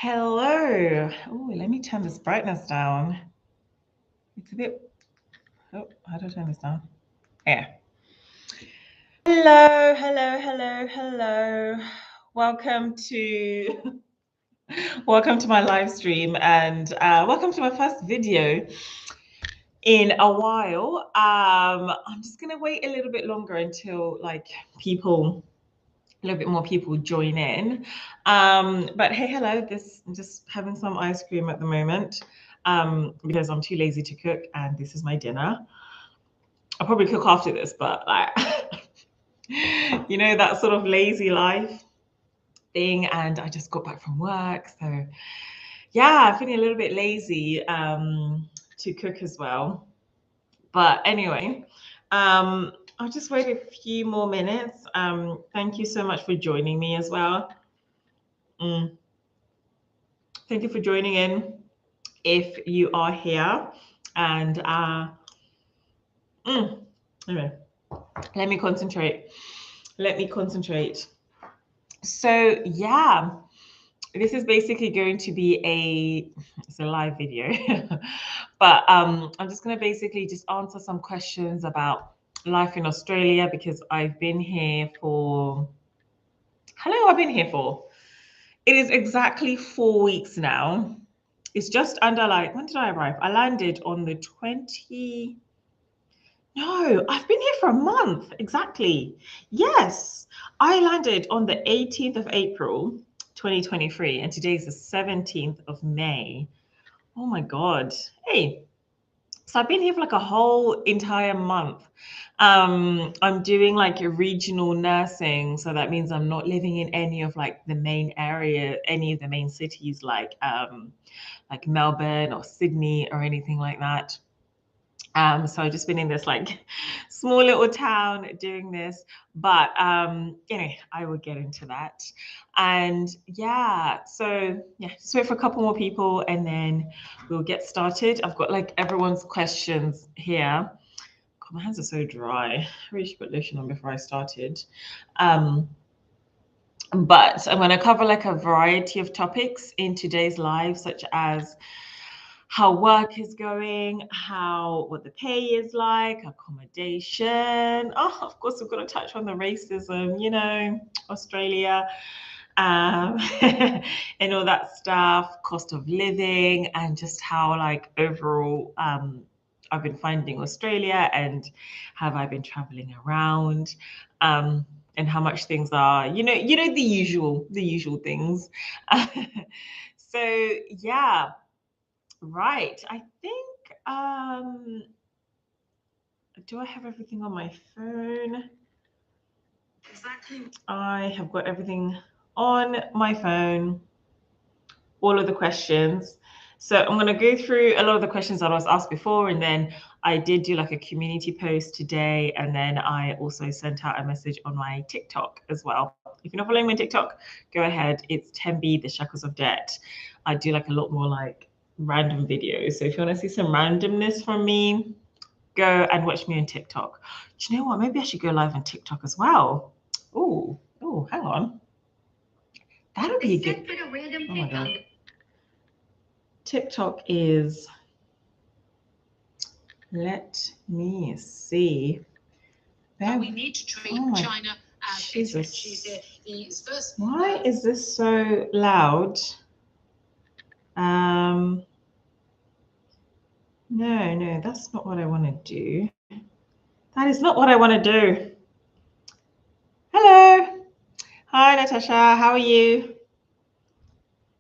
Hello. Oh, let me turn this brightness down. It's a bit. Oh, how do I turn this down? Yeah. Hello, hello, hello, hello. Welcome to welcome to my live stream and welcome to my first video in a while. I'm just gonna wait a little bit longer until a little bit more people join in. But hey, hello. I'm just having some ice cream at the moment because I'm too lazy to cook, and this is my dinner. I'll probably cook after this, but like, that sort of lazy life thing. And I just got back from work, so yeah, I'm feeling a little bit lazy to cook as well. But anyway, I'll just wait a few more minutes. Thank you so much for joining me as well. Mm. Thank you for joining in if you are here. And anyway, let me concentrate. So yeah, this is basically going to be it's a live video, but I'm just going to basically just answer some questions about life in Australia because I've been here for it is exactly 4 weeks now. It's just under when did I arrive? I landed on the 20. No, I've been here for a month. Exactly. Yes. I landed on the 18th of April, 2023, and today's the 17th of May. Oh my God. Hey, so I've been here for like a whole entire month. I'm doing like a regional nursing, so that means I'm not living in any of like the main area, any of the main cities like Melbourne or Sydney or anything like that. So I've just been in this like small little town doing this, but anyway, I will get into that. And yeah, so yeah, just wait for a couple more people and then we'll get started. I've got like everyone's questions here. God, my hands are so dry. I really should put lotion on before I started. But I'm going to cover like a variety of topics in today's live, such as how work is going, what the pay is like, accommodation. Oh, of course, we're going to touch on the racism, Australia, and all that stuff, cost of living, and just how, like, overall, I've been finding Australia and have I been traveling around, and how much things are, the usual things. So, yeah. Right. I think, do I have everything on my phone? Exactly. I have got everything on my phone, all of the questions. So I'm going to go through a lot of the questions that I was asked before, and then I did do like a community post today, and then I also sent out a message on my TikTok as well. If you're not following me on TikTok, go ahead. It's Tembi, the Shackles of Debt. I do like a lot more like random videos. So if you want to see some randomness from me, go and watch me on TikTok. Do you know what? Maybe I should go live on TikTok as well. Oh, hang on. That would be good. Oh my God. TikTok is, let me see. We need to treat China as Jesus. Why is this so loud? No, that's not what I want to do. That is not what I want to do. Hello. Hi, Natasha. How are you?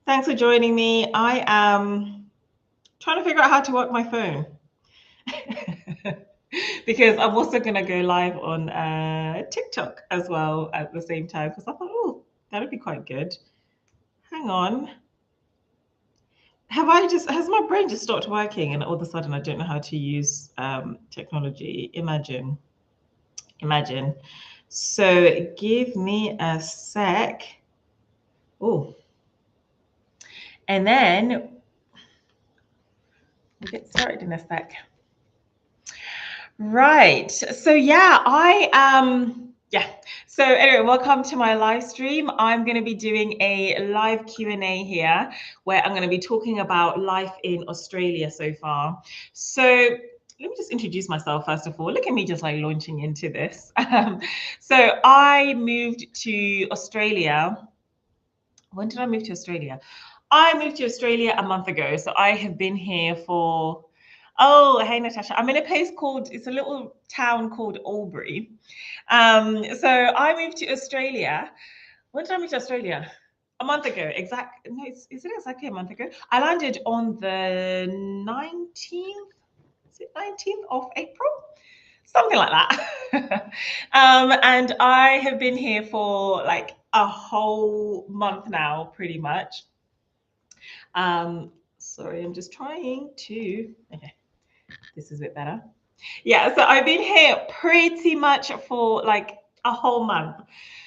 Thanks for joining me. I am trying to figure out how to work my phone. Because I'm also going to go live on TikTok as well at the same time. Because I thought, oh, that would be quite good. Hang on. Has my brain just stopped working and all of a sudden I don't know how to use technology? Imagine. So give me a sec. Oh. And then we'll get started in a sec. Right. So yeah, Yeah. So anyway, welcome to my live stream. I'm going to be doing a live Q&A here where I'm going to be talking about life in Australia so far. So let me just introduce myself first of all. Look at me just like launching into this. So I moved to Australia. When did I move to Australia? I moved to Australia a month ago. So I have been here for, oh, hey, Natasha. I'm in a place called, it's a little town called Albury. So I moved to Australia. When did I move to Australia? A month ago. No, is it exactly a month ago? I landed on the 19th. Is it 19th of April? Something like that. And I have been here for like a whole month now, pretty much. Sorry, I'm just trying to. Okay, this is a bit better. Yeah, so I've been here pretty much for like a whole month.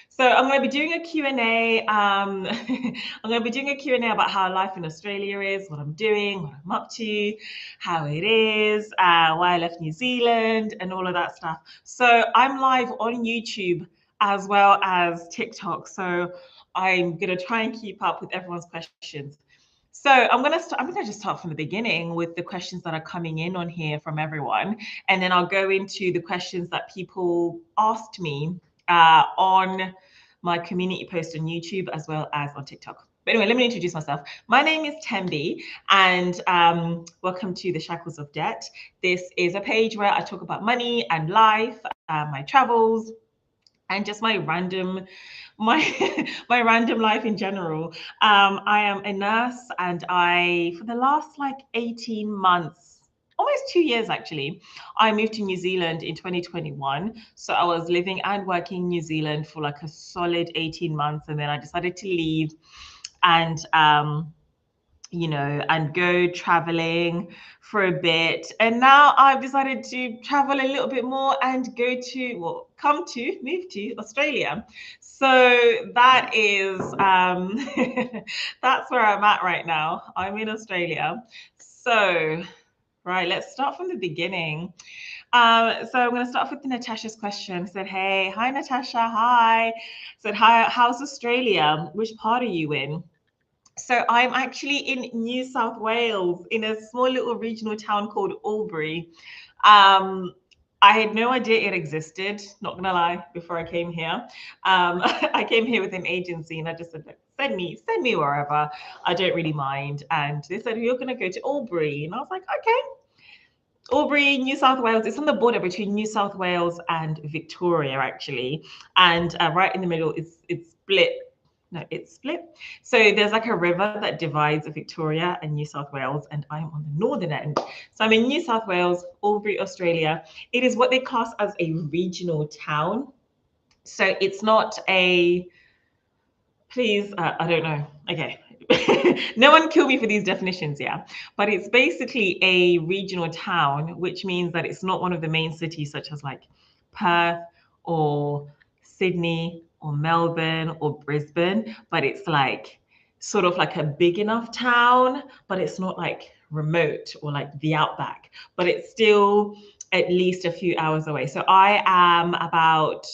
So I'm going to be doing a Q&A. I'm going to be doing a Q&A about how life in Australia is, what I'm doing, what I'm up to, how it is, why I left New Zealand, and all of that stuff. So I'm live on YouTube as well as TikTok. So I'm going to try and keep up with everyone's questions. So I'm gonna just start from the beginning with the questions that are coming in on here from everyone, and then I'll go into the questions that people asked me on my community post on YouTube as well as on TikTok. But anyway, let me introduce myself. My name is Thembi, and welcome to the Shackles of Debt. This is a page where I talk about money and life, my travels, and just my random life in general. I am a nurse, and for the last like 18 months, almost 2 years actually, I moved to New Zealand in 2021. So I was living and working in New Zealand for like a solid 18 months, and then I decided to leave and and go traveling for a bit. And now I've decided to travel a little bit more and move to Australia. So that is, that's where I'm at right now. I'm in Australia. So, right, let's start from the beginning. So I'm going to start with Natasha's question. Said, hey, hi, Natasha. Hi. Said, hi, how's Australia? Which part are you in? So I'm actually in New South Wales, in a small little regional town called Albury. I had no idea it existed, not gonna lie, before I came here. I came here with an agency and I just said, send me wherever. I don't really mind. And they said, you're gonna go to Albury. And I was like, okay. Albury, New South Wales. It's on the border between New South Wales and Victoria, actually. And right in the middle, it's split. No, it's split. So there's like a river that divides Victoria and New South Wales, and I'm on the northern end. So I'm in New South Wales, Albury, Australia. It is what they class as a regional town. So it's not a, please, I don't know. Okay. No one kill me for these definitions, yeah. But it's basically a regional town, which means that it's not one of the main cities such as like Perth or Sydney or Melbourne or Brisbane, but it's like sort of like a big enough town, but it's not like remote or like the outback, but it's still at least a few hours away. So I am about,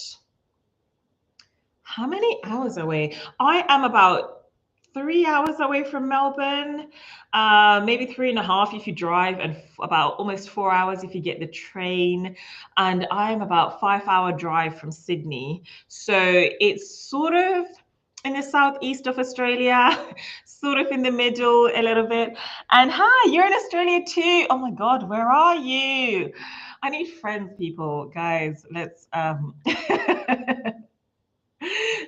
how many hours away? I am about 3 hours away from Melbourne, maybe 3.5 if you drive, and about almost 4 hours if you get the train. And I'm about 5-hour drive from Sydney. So it's sort of in the southeast of Australia, sort of in the middle a little bit. And hi, you're in Australia too. Oh my God, where are you? I need friends, people. Guys, let's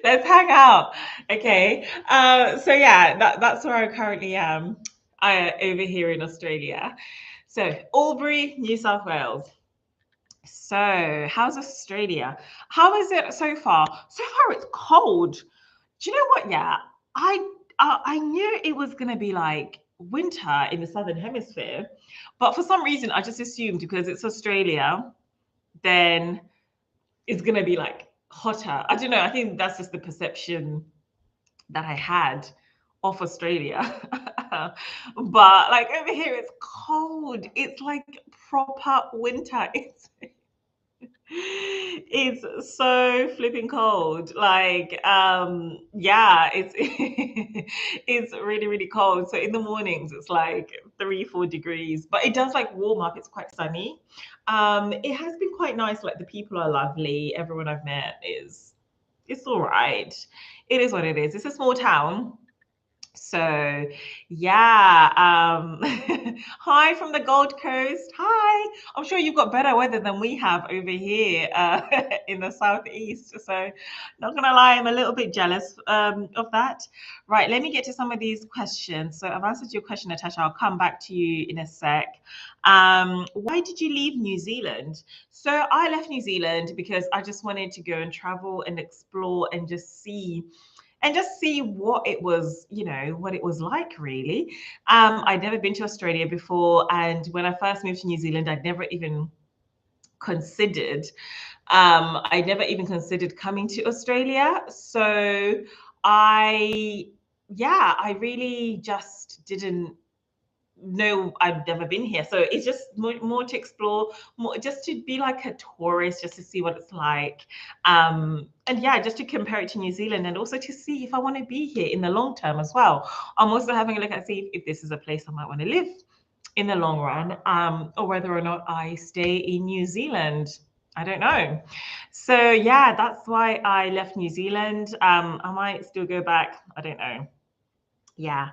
let's hang out. Okay. So yeah, that's where I currently am over here in Australia. So Albury, New South Wales. So how's Australia? How is it so far? So far it's cold. Do you know what? Yeah, I knew it was gonna be like winter in the southern hemisphere, but for some reason I just assumed because it's Australia, then it's gonna be like hotter. I don't know. I think that's just the perception that I had of Australia. But like over here, it's cold. It's like proper winter. It's so flipping cold. Like, yeah, it's it's really, really cold. So in the mornings it's like 3, 4 degrees, but it does like warm up. It's quite sunny. It has been quite nice. Like the people are lovely. Everyone I've met is it's all right. It is what it is. It's a small town. So, yeah. Hi from the Gold Coast. Hi. I'm sure you've got better weather than we have over here in the southeast. So, not gonna lie, I'm a little bit jealous of that. Right. Let me get to some of these questions. So, I've answered your question, Natasha. I'll come back to you in a sec. Why did you leave New Zealand? So, I left New Zealand because I just wanted to go and travel and explore and just see what it was, what it was like really. I'd never been to Australia before. And when I first moved to New Zealand, considered, I never even considered coming to Australia. So I really just didn't no, I've never been here. So it's just more to explore, more just to be like a tourist, just to see what it's like. And yeah, just to compare it to New Zealand and also to see if I want to be here in the long term as well. I'm also having a look at see if this is a place I might want to live in the long run, or whether or not I stay in New Zealand. I don't know. So yeah, that's why I left New Zealand. I might still go back. I don't know. Yeah.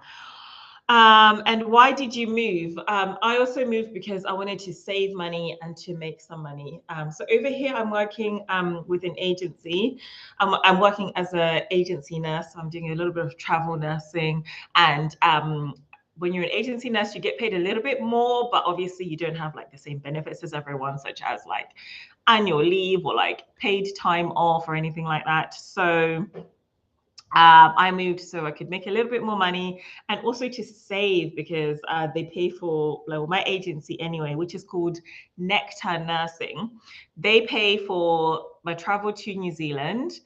And why did you move? I also moved because I wanted to save money and to make some money. So over here, I'm working with an agency. I'm working as an agency nurse. I'm doing a little bit of travel nursing. And when you're an agency nurse, you get paid a little bit more, but obviously you don't have like the same benefits as everyone, such as like annual leave or like paid time off or anything like that. So I moved so I could make a little bit more money and also to save because they pay for my agency anyway, which is called Nectar Nursing. They pay for my travel to New Zealand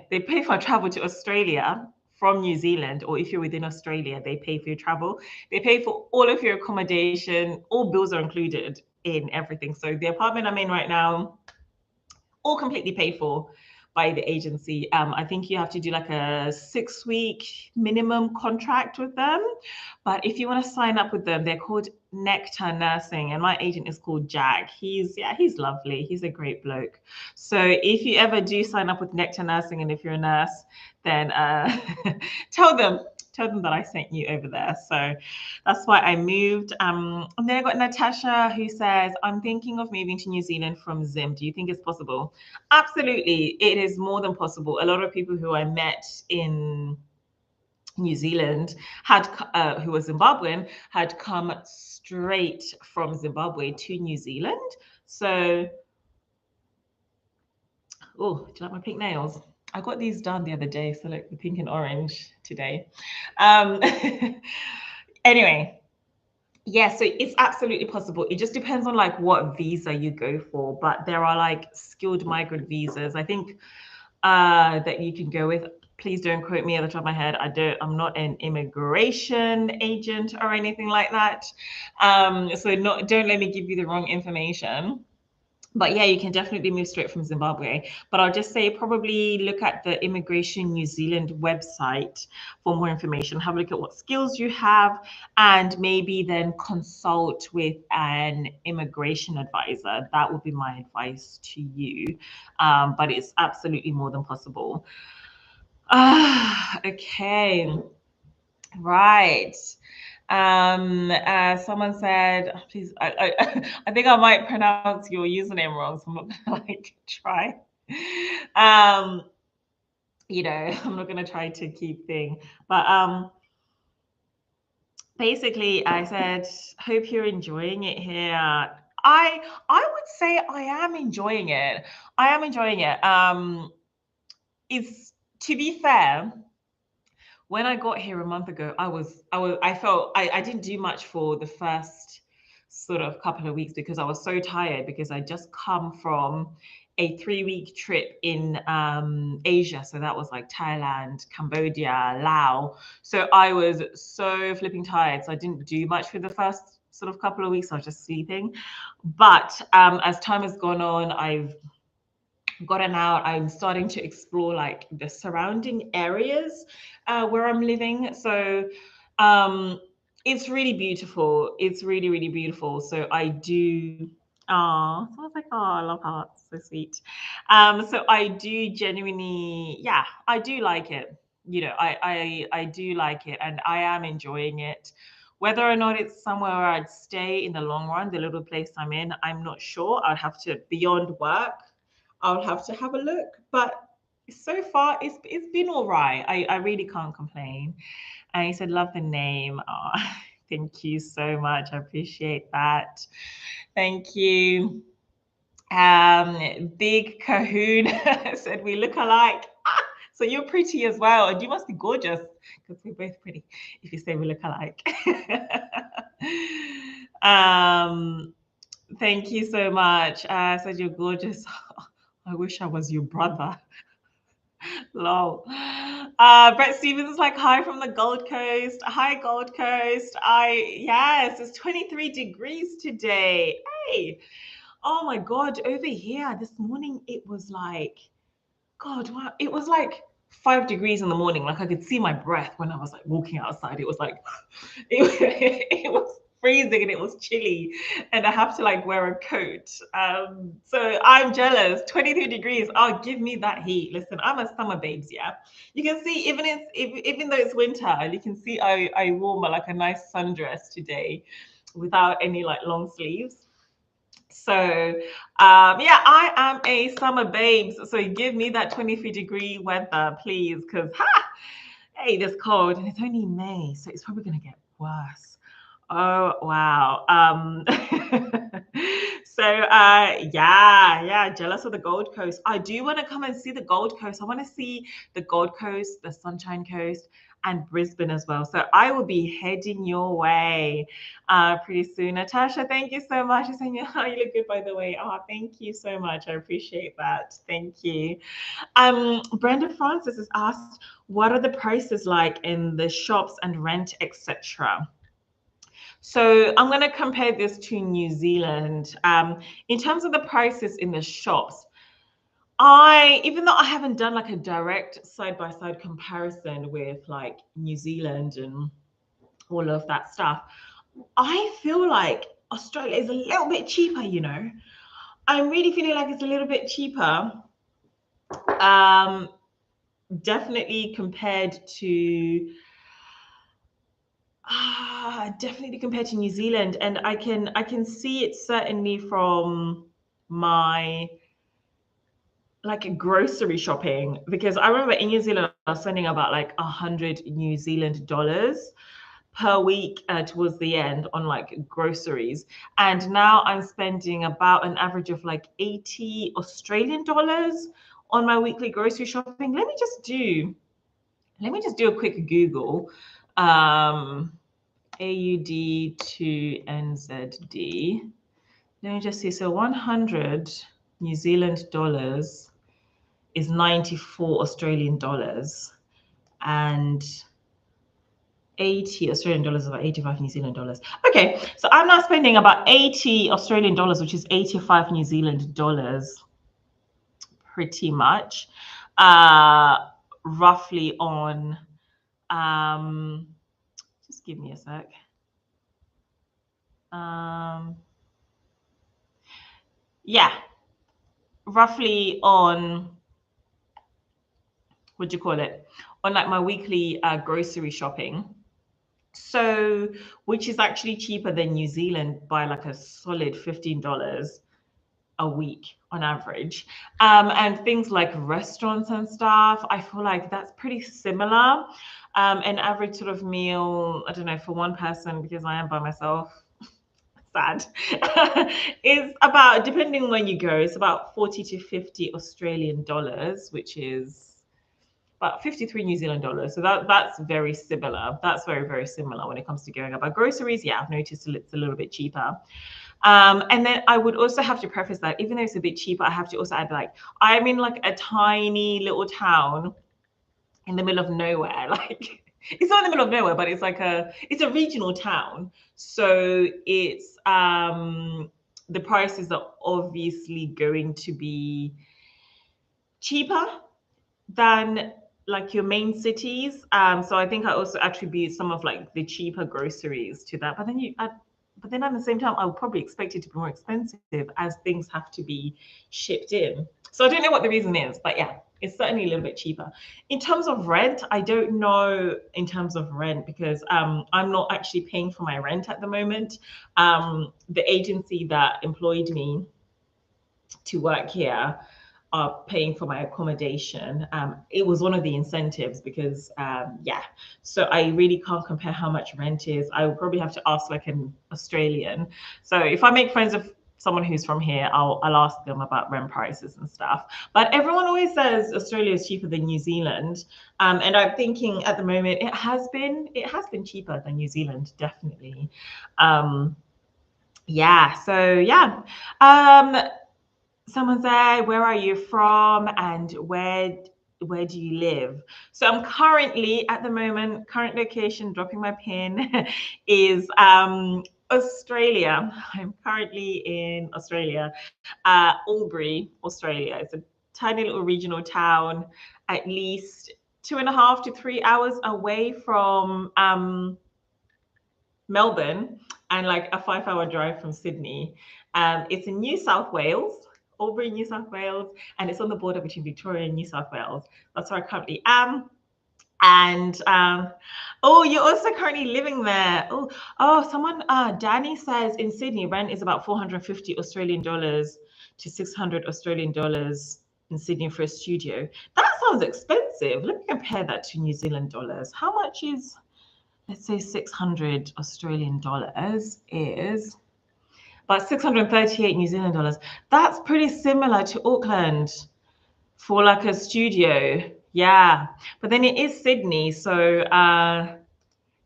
they pay for travel to Australia from New Zealand, or if you're within Australia, they pay for your travel. They pay for all of your accommodation. All bills are included in everything. So the apartment I'm in right now, all completely paid for by the agency. I think you have to do like a 6-week minimum contract with them. But if you want to sign up with them, they're called Nectar Nursing, and my agent is called Jack. He's lovely. He's a great bloke. So if you ever do sign up with Nectar Nursing, and if you're a nurse, then tell them that I sent you over there. So that's why I moved. And then I got Natasha who says, I'm thinking of moving to New Zealand from Zim. Do you think it's possible? Absolutely. It is more than possible. A lot of people who I met in New Zealand who were Zimbabwean, had come straight from Zimbabwe to New Zealand. So, oh, do you like my pink nails? I got these done the other day, so like the pink and orange today. Anyway, yeah, so it's absolutely possible. It just depends on like what visa you go for, but there are like skilled migrant visas, I think, that you can go with. Please don't quote me at the top of my head. I'm not an immigration agent or anything like that. So don't let me give you the wrong information. But yeah, you can definitely move straight from Zimbabwe. But I'll just say probably look at the Immigration New Zealand website for more information. Have a look at what skills you have and maybe then consult with an immigration advisor. That would be my advice to you. But it's absolutely more than possible. Okay. Right. Someone said, oh, please, I think I might pronounce your username wrong, so I'm not gonna like try. I'm not gonna try to keep thing, but basically I said, hope you're enjoying it here. I would say I am enjoying it. I am enjoying it. It's, to be fair, when I got here a month ago, I didn't do much for the first sort of couple of weeks because I was so tired because I just come from a 3-week trip in Asia. So that was like Thailand, Cambodia, Laos. So I was so flipping tired. So I didn't do much for the first sort of couple of weeks I was just sleeping. But as time has gone on, I've gotten out. I'm starting to explore like the surrounding areas where I'm living. So it's really beautiful. It's really, really beautiful. So I do. Oh, so I was like, oh, I love hearts. So sweet. So I do genuinely, yeah, I do like it. You know, I do like it, and I am enjoying it. Whether or not it's somewhere where I'd stay in the long run, the little place I'm in, I'm not sure. I'd have to, beyond work, I'll have to have a look. But so far, it's been all right. I really can't complain. And he said, love the name. Oh, thank you so much. I appreciate that. Thank you. Big Cahoon said we look alike. So you're pretty as well, and you must be gorgeous because we're both pretty. If you say we look alike. Thank you so much. Said you're gorgeous. I wish I was your brother. Lol. Brett Stevens is like, hi from the Gold Coast. Hi, Gold Coast. Yes, it's 23 degrees today. Hey. Oh my God, over here this morning it was like, God, wow, it was like 5 degrees in the morning. Like I could see my breath when I was like walking outside. It was like, it was freezing and it was chilly, and I have to like wear a coat. So I'm jealous. 23 degrees. Oh, give me that heat. Listen, I'm a summer babes. Yeah, you can see even though it's winter, you can see I wore like a nice sundress today, without any like long sleeves. So yeah, I am a summer babes. So give me that 23-degree weather, please, because hey, it's cold and it's only May, so it's probably gonna get worse. Oh wow. So yeah, jealous of the Gold Coast. I do want to come and see the Gold Coast. I want to see the Gold Coast, the Sunshine Coast, and Brisbane as well. So I will be heading your way pretty soon. Natasha, thank you so much. You're saying, oh, you look good, by the way. Oh, thank you so much. I appreciate that. Thank you. Brenda Francis has asked, what are the prices like in the shops and rent, etc.? So I'm going to compare this to New Zealand. In terms of the prices in the shops, even though I haven't done like a direct side-by-side comparison with like New Zealand and all of that stuff, I feel like Australia is a little bit cheaper, you know. I'm really feeling like it's a little bit cheaper. Definitely compared to New Zealand, and I can see it certainly from my like grocery shopping, because I remember in New Zealand I was spending about like 100 New Zealand dollars per week towards the end on like groceries, and now I'm spending about an average of like 80 Australian dollars on my weekly grocery shopping. Let me just do a quick Google. AUD to NZD. Let me just see. So 100 New Zealand dollars is 94 Australian dollars, and 80 Australian dollars is about 85 New Zealand dollars. Okay, so I'm now spending about 80 Australian dollars, which is 85 New Zealand dollars, pretty much, roughly on, just give me a sec. Yeah, roughly on, what do you call it? On like my weekly grocery shopping. So, which is actually cheaper than New Zealand by like a solid $15 a week on average. And things like restaurants and stuff, I feel like that's pretty similar. An average sort of meal, I don't know, for one person, because I am by myself, sad, is about, depending when you go, it's about 40 to 50 Australian dollars, which is about 53 New Zealand dollars. So that's very similar. That's very, very similar when it comes to going about groceries. Yeah, I've noticed it's a little bit cheaper. And then I would also have to preface that even though it's a bit cheaper, I have to also add, like, I'm in like a tiny little town in the middle of nowhere. Like, it's not in the middle of nowhere, but it's like it's a regional town. So it's the prices are obviously going to be cheaper than like your main cities. So I think I also attribute some of like the cheaper groceries to that. But then at the same time, I would probably expect it to be more expensive as things have to be shipped in. So I don't know what the reason is, but yeah, it's certainly a little bit cheaper. In terms of rent, I don't know in terms of rent because I'm not actually paying for my rent at the moment. The agency that employed me to work here are paying for my accommodation. It was one of the incentives because, yeah, so I really can't compare how much rent is. I will probably have to ask like an Australian. So if I make friends with someone who's from here, I'll ask them about rent prices and stuff. But everyone always says Australia is cheaper than New Zealand. And I'm thinking at the moment it has been cheaper than New Zealand, definitely. Yeah, so yeah. Someone said, where are you from and where do you live? So I'm currently at the moment, current location, dropping my pin, is Australia. I'm currently in Australia, Albury, Australia. It's a tiny little regional town, at least 2.5 to 3 hours away from Melbourne and like a 5-hour drive from Sydney. It's in New South Wales. Albury, New South Wales, and it's on the border between Victoria and New South Wales. That's where I currently am. And oh, you're also currently living there. Someone, Danny says in Sydney, rent is about 450 Australian dollars to 600 Australian dollars in Sydney for a studio. That sounds expensive. Let me compare that to New Zealand dollars. How much is, let's say 600 Australian dollars is about 638 New Zealand dollars. That's pretty similar to Auckland for like a studio. Yeah. But then it is Sydney. So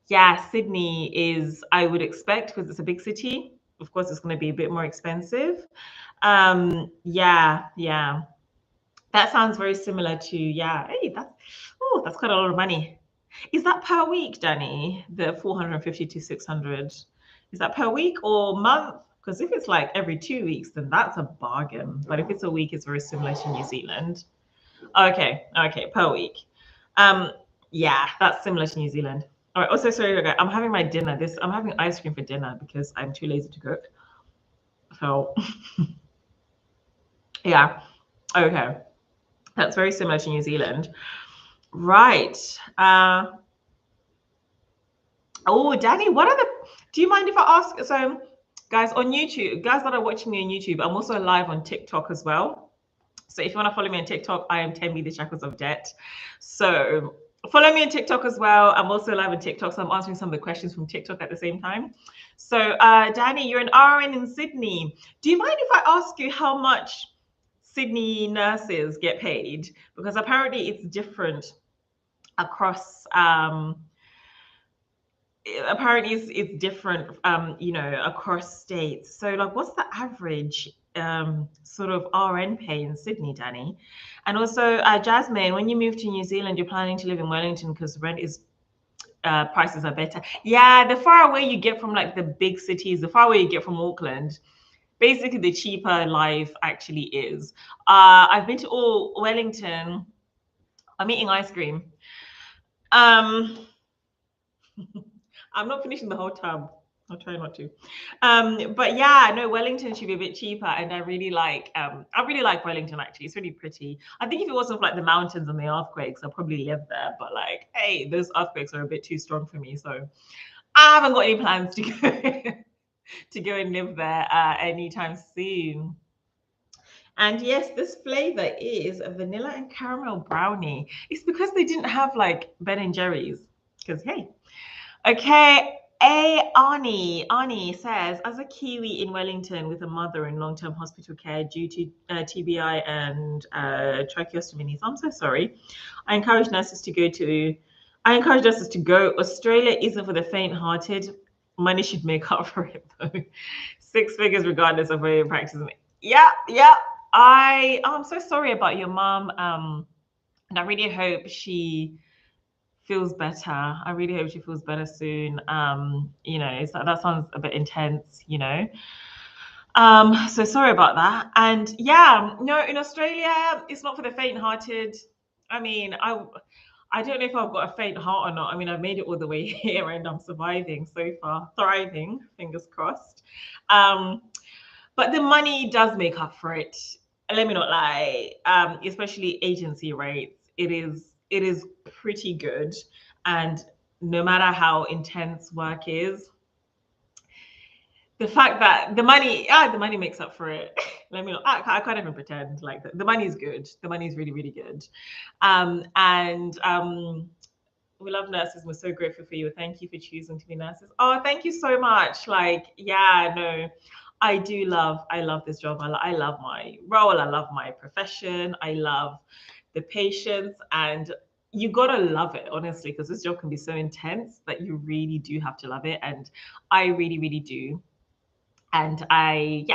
yeah, Sydney is, I would expect, because it's a big city. Of course, it's going to be a bit more expensive. Yeah. That sounds very similar to, yeah. Hey, that's quite a lot of money. Is that per week, Danny? The 450 to 600. Is that per week or month? Because if it's like every 2 weeks, then that's a bargain. But if it's a week, it's very similar to New Zealand. Okay, per week. Yeah, that's similar to New Zealand. All right. Also, sorry, I'm having my dinner. I'm having ice cream for dinner because I'm too lazy to cook. So, yeah. Okay, that's very similar to New Zealand. Right. Oh, Danny, do you mind if I ask? So, guys on YouTube, guys that are watching me on YouTube, I'm also live on TikTok as well. So if you want to follow me on TikTok, I am Tembi, the Shackles of Debt. So follow me on TikTok as well. I'm also live on TikTok, so I'm answering some of the questions from TikTok at the same time. So Danny, you're an RN in Sydney. Do you mind if I ask you how much Sydney nurses get paid? Because apparently it's different across apparently it's different across states. So like what's the average sort of RN pay in Sydney, Danny? And also Jasmine, when you move to New Zealand, you're planning to live in Wellington because rent is prices are better. Yeah, the far away you get from like the big cities, the far away you get from Auckland, basically the cheaper life actually is. I've been to Wellington. I'm eating ice cream. I'm not finishing the whole tub. I'll try not to. But yeah, no, Wellington should be a bit cheaper. And I really like Wellington actually. It's really pretty. I think if it wasn't for like the mountains and the earthquakes, I'd probably live there. But like, hey, those earthquakes are a bit too strong for me. So I haven't got any plans to go to go and live there anytime soon. And yes, this flavor is a vanilla and caramel brownie. It's because they didn't have like Ben and Jerry's. Because hey. Okay, Ani says, as a Kiwi in Wellington with a mother in long-term hospital care due to TBI and tracheostomy needs, I'm so sorry. I encourage nurses to go. Australia isn't for the faint-hearted. Money should make up for it though. 6 figures regardless of where you're practicing. Yeah. I'm so sorry about your mom. And I really hope she feels better. I really hope she feels better soon. You know, that sounds a bit intense, you know. So sorry about that. And yeah, no, in Australia, it's not for the faint-hearted. I mean, I don't know if I've got a faint heart or not. I mean, I've made it all the way here and I'm surviving so far, thriving, fingers crossed. But the money does make up for it. Let me not lie. Especially agency rates, it is pretty good. And no matter how intense work is, the fact that the money makes up for it. Let me know. I can't even pretend like that. The money is good. The money is really, really good. We love nurses. We're so grateful for you. Thank you for choosing to be nurses. Oh, thank you so much. Like, yeah, no, I love this job. I love my role. I love my profession. I love the patients, and you gotta love it, honestly, because this job can be so intense that you really do have to love it. And I really, really do. And I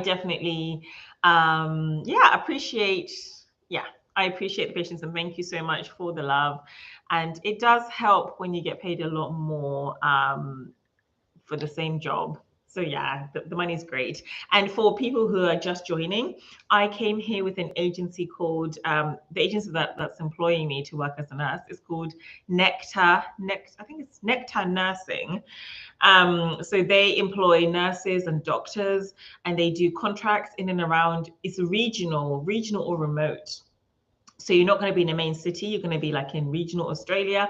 definitely appreciate I appreciate the patience, and thank you so much for the love. And it does help when you get paid a lot more for the same job. So yeah, the money's great. And for people who are just joining, I came here with an agency called the agency that's employing me to work as a nurse is called Nectar. I think it's Nectar Nursing. So they employ nurses and doctors, and they do contracts in and around. It's regional or remote. So you're not going to be in a main city. You're going to be like in regional Australia,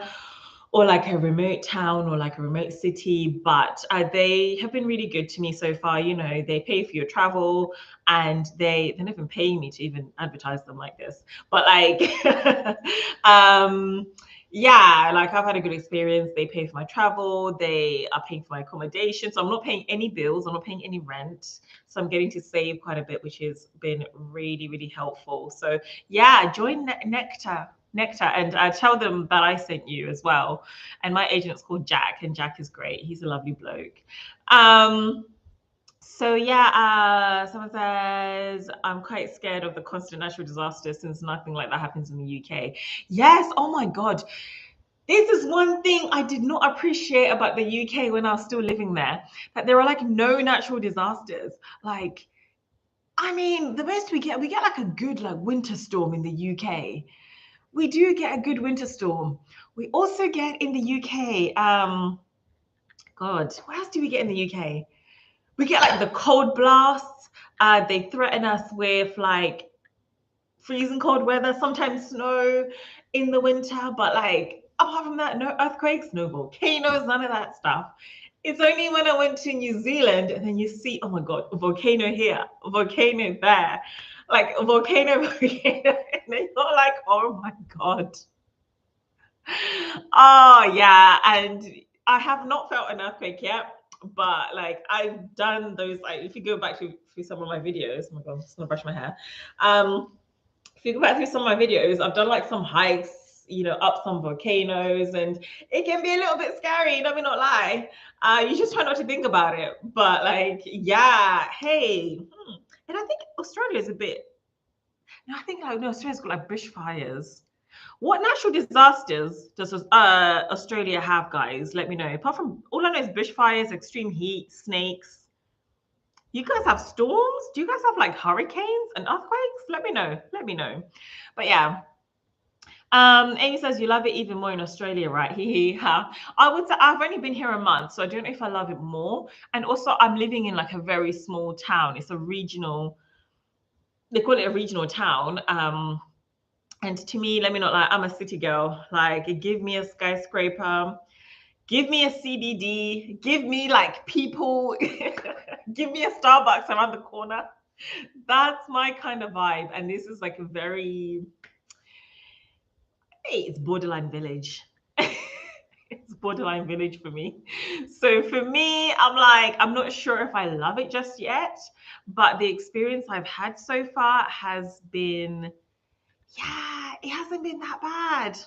or like a remote town, or like a remote city. But they have been really good to me so far. You know, they pay for your travel, and they're not even paying me to even advertise them like this. But like, yeah, like I've had a good experience. They pay for my travel. They are paying for my accommodation. So I'm not paying any bills. I'm not paying any rent. So I'm getting to save quite a bit, which has been really, really helpful. So yeah, join Nectar, and tell them that I sent you as well. And my agent's called Jack, and Jack is great. He's a lovely bloke. So yeah, someone says, I'm quite scared of the constant natural disasters since nothing like that happens in the UK. Yes, oh my God. This is one thing I did not appreciate about the UK when I was still living there, that there are like no natural disasters. Like, I mean, the best we get like a good like winter storm in the UK. We do get a good winter storm. We also get in the UK, God, what else do we get in the UK? We get like the cold blasts. They threaten us with like freezing cold weather, sometimes snow in the winter. But like apart from that, no earthquakes, no volcanoes, none of that stuff. It's only when I went to New Zealand and then you see, oh my God, a volcano here, a volcano there, like a volcano, volcano, and then you're like, oh my God. Oh yeah, and I have not felt an earthquake yet, but like I've done those. Like if you go back through some of my videos, oh my God, I'm just gonna brush my hair. If you go back through some of my videos, I've done like some hikes, you know, up some volcanoes, and it can be a little bit scary. Let me not lie. You just try not to think about it, but like, yeah, hey, and I think Australia is a bit. No, I think like no, Australia's got like bushfires. What natural disasters does Australia have, guys? Let me know. Apart from all I know is bushfires, extreme heat, snakes. You guys have storms? Do you guys have like hurricanes and earthquakes? Let me know. Let me know. But yeah. Amy says you love it even more in Australia, right? I would say I've only been here a month, so I don't know if I love it more. And also I'm living in like a very small town. It's a regional, they call it a regional town. And to me, let me not lie, I'm a city girl. Like, give me a skyscraper, give me a CBD, give me like people, give me a Starbucks around the corner. That's my kind of vibe. And this is like a very, hey, it's borderline village. It's borderline village for me. So for me, I'm like, I'm not sure if I love it just yet, but the experience I've had so far has been, yeah, it hasn't been that bad.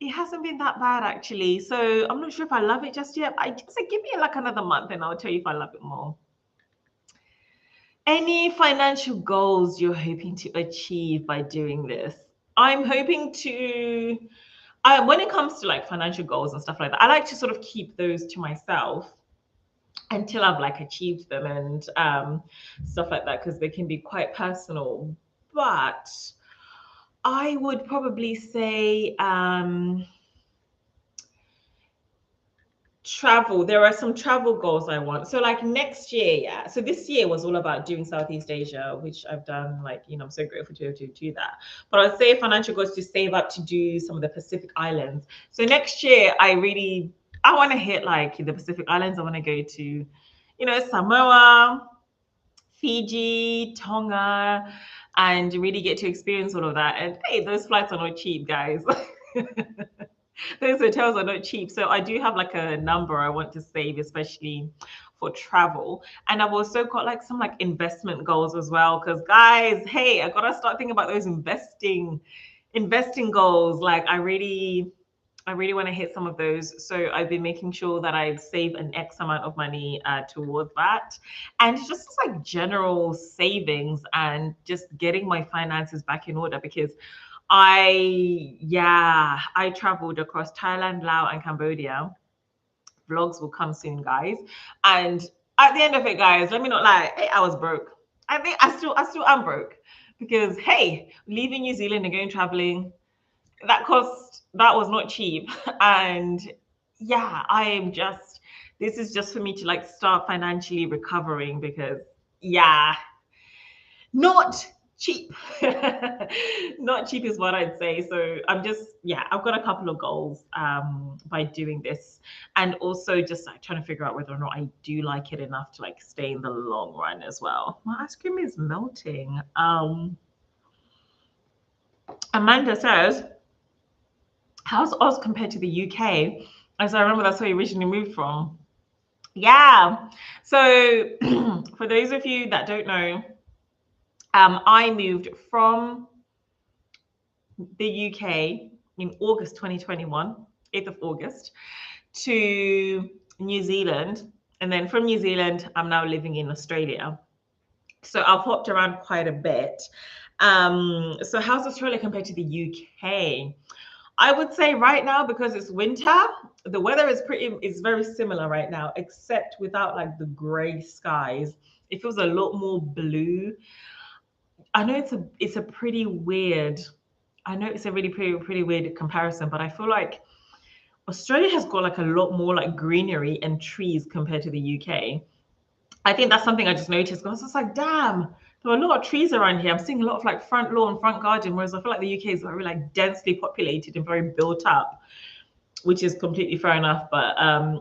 It hasn't been that bad actually. So I'm not sure if I love it just yet. I just say give me like another month and I'll tell you if I love it more. Any financial goals you're hoping to achieve by doing this? I'm hoping to when it comes to like financial goals and stuff like that, I like to sort of keep those to myself until I've like achieved them and stuff like that, because they can be quite personal. But I would probably say travel. There are some travel goals I want. So like next year, yeah. So this year was all about doing Southeast Asia, which I've done. Like, you know, I'm so grateful to be able to do that. But I'd say financial goals to save up to do some of the Pacific Islands. So next year, I want to hit like the Pacific Islands. I want to go to, you know, Samoa, Fiji, Tonga, and really get to experience all of that. And hey, those flights are not cheap, guys. Those hotels are not cheap. So I do have like a number I want to save, especially for travel. And I've also got like some like investment goals as well. Because guys, hey, I gotta start thinking about those investing goals. Like I really want to hit some of those. So I've been making sure that I save an X amount of money towards that. And just like general savings and just getting my finances back in order, because I traveled across Thailand, Laos, and Cambodia. Vlogs will come soon, guys. And at the end of it, guys, let me not lie, hey, I was broke. I think I still am broke, because hey, leaving New Zealand and going traveling, that was not cheap. And yeah, this is just for me to like start financially recovering, because yeah, not cheap. Not cheap is what I'd say. So I've got a couple of goals by doing this, and also just like trying to figure out whether or not I do like it enough to like stay in the long run as well. My ice cream is melting. Amanda says, how's Oz compared to the UK? As I remember, that's where you originally moved from. Yeah. So for those of you that don't know, I moved from the UK in August 2021, 8th of August, to New Zealand. And then from New Zealand, I'm now living in Australia. So I've hopped around quite a bit. So how's Australia compared to the UK? I would say right now, because it's winter, the weather is very similar right now, except without like the gray skies. It feels a lot more blue. I know it's a pretty weird. I know it's a really pretty weird comparison, but I feel like Australia has got like a lot more like greenery and trees compared to the UK. I think that's something I just noticed, because it's like, damn, there are a lot of trees around here. I'm seeing a lot of like front lawn, front garden, whereas I feel like the UK is very like densely populated and very built up, which is completely fair enough. But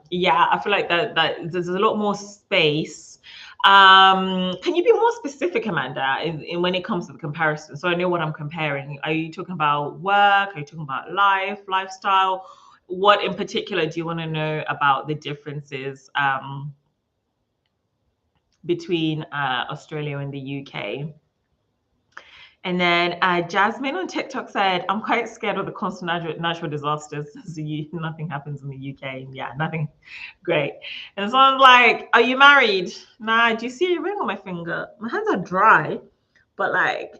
yeah, I feel like that there's a lot more space. Can you be more specific, Amanda, in when it comes to the comparison? So I know what I'm comparing. Are you talking about work? Are you talking about lifestyle? What in particular do you want to know about the differences between Australia and the UK? And then Jasmine on TikTok said, I'm quite scared of the constant natural disasters. So nothing happens in the UK. Yeah, nothing. Great. And so I'm like, are you married? Nah, do you see a ring on my finger? My hands are dry, but like,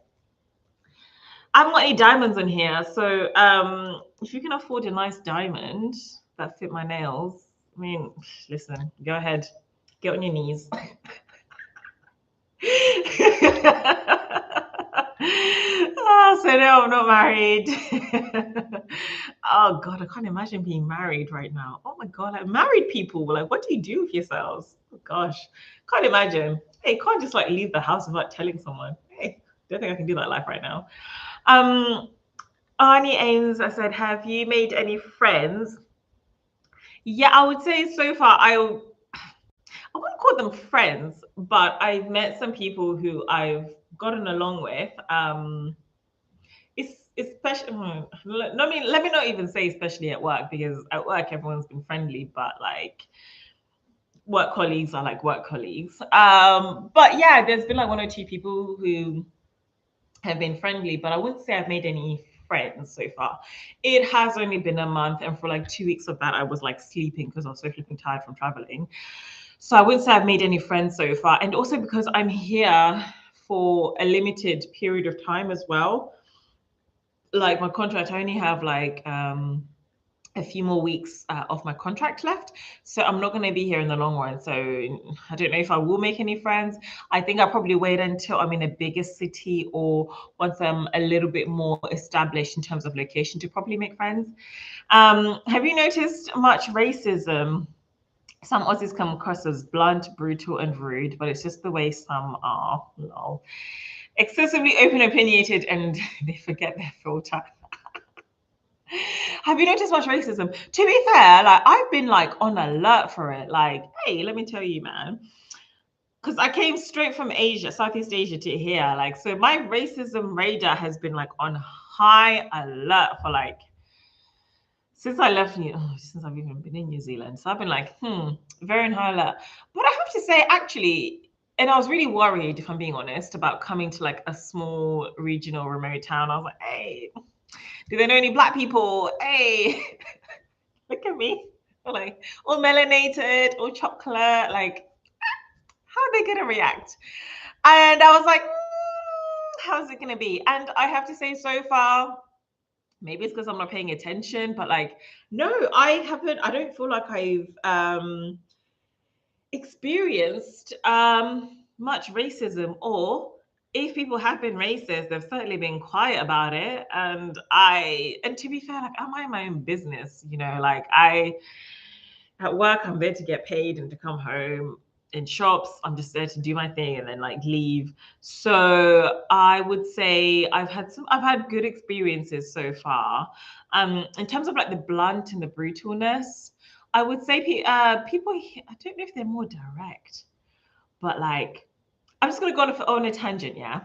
I haven't got any diamonds in here. So if you can afford a nice diamond that fit my nails, I mean, listen, go ahead, get on your knees. So no, I'm not married. Oh God, I can't imagine being married right now. Oh my God, like married people, like what do you do with yourselves? Oh gosh, can't imagine. Hey, can't just like leave the house without telling someone. Hey, don't think I can do that life right now. Arnie Ames, I said, have you made any friends? Yeah, I would say so far I wouldn't call them friends, but I've met some people who I've gotten along with. It's especially, let me not even say especially at work, because at work everyone's been friendly, but like work colleagues are like work colleagues. But yeah, there's been like one or two people who have been friendly, but I wouldn't say I've made any friends so far. It has only been a month, and for like 2 weeks of that, I was like sleeping because I was so flipping tired from traveling. So I wouldn't say I've made any friends so far. And also because I'm here for a limited period of time as well. Like my contract, I only have like a few more weeks of my contract left, so I'm not going to be here in the long run. So I don't know if I will make any friends. I think I'll probably wait until I'm in a bigger city, or once I'm a little bit more established in terms of location, to probably make friends. Have you noticed much racism? Some Aussies come across as blunt, brutal, and rude, but it's just the way some are. No. Excessively open, opinionated, and they forget their filter. Have you noticed much racism? To be fair, like I've been like on alert for it. Like, hey, let me tell you, man, because I came straight from Asia, Southeast Asia, to here. Like, so my racism radar has been like on high alert for like since I left since I've even been in New Zealand. So I've been like, very on high alert. But I have to say, actually, and I was really worried, if I'm being honest, about coming to like a small regional remote town. I was like, hey, do they know any Black people? Hey, look at me. Like, all melanated, all chocolate. Like, how are they going to react? And I was like, how's it going to be? And I have to say, so far, maybe it's because I'm not paying attention, but like, no, I don't feel like I've experienced much racism, or if people have been racist, they've certainly been quiet about it. And to be fair, like I mind my own business, like at work, I'm there to get paid and to come home. In shops, I'm just there to do my thing and then like leave. So I would say I've had good experiences so far. In terms of like the blunt and the brutalness, I would say people, I don't know if they're more direct, but like, I'm just going to go on a tangent, yeah?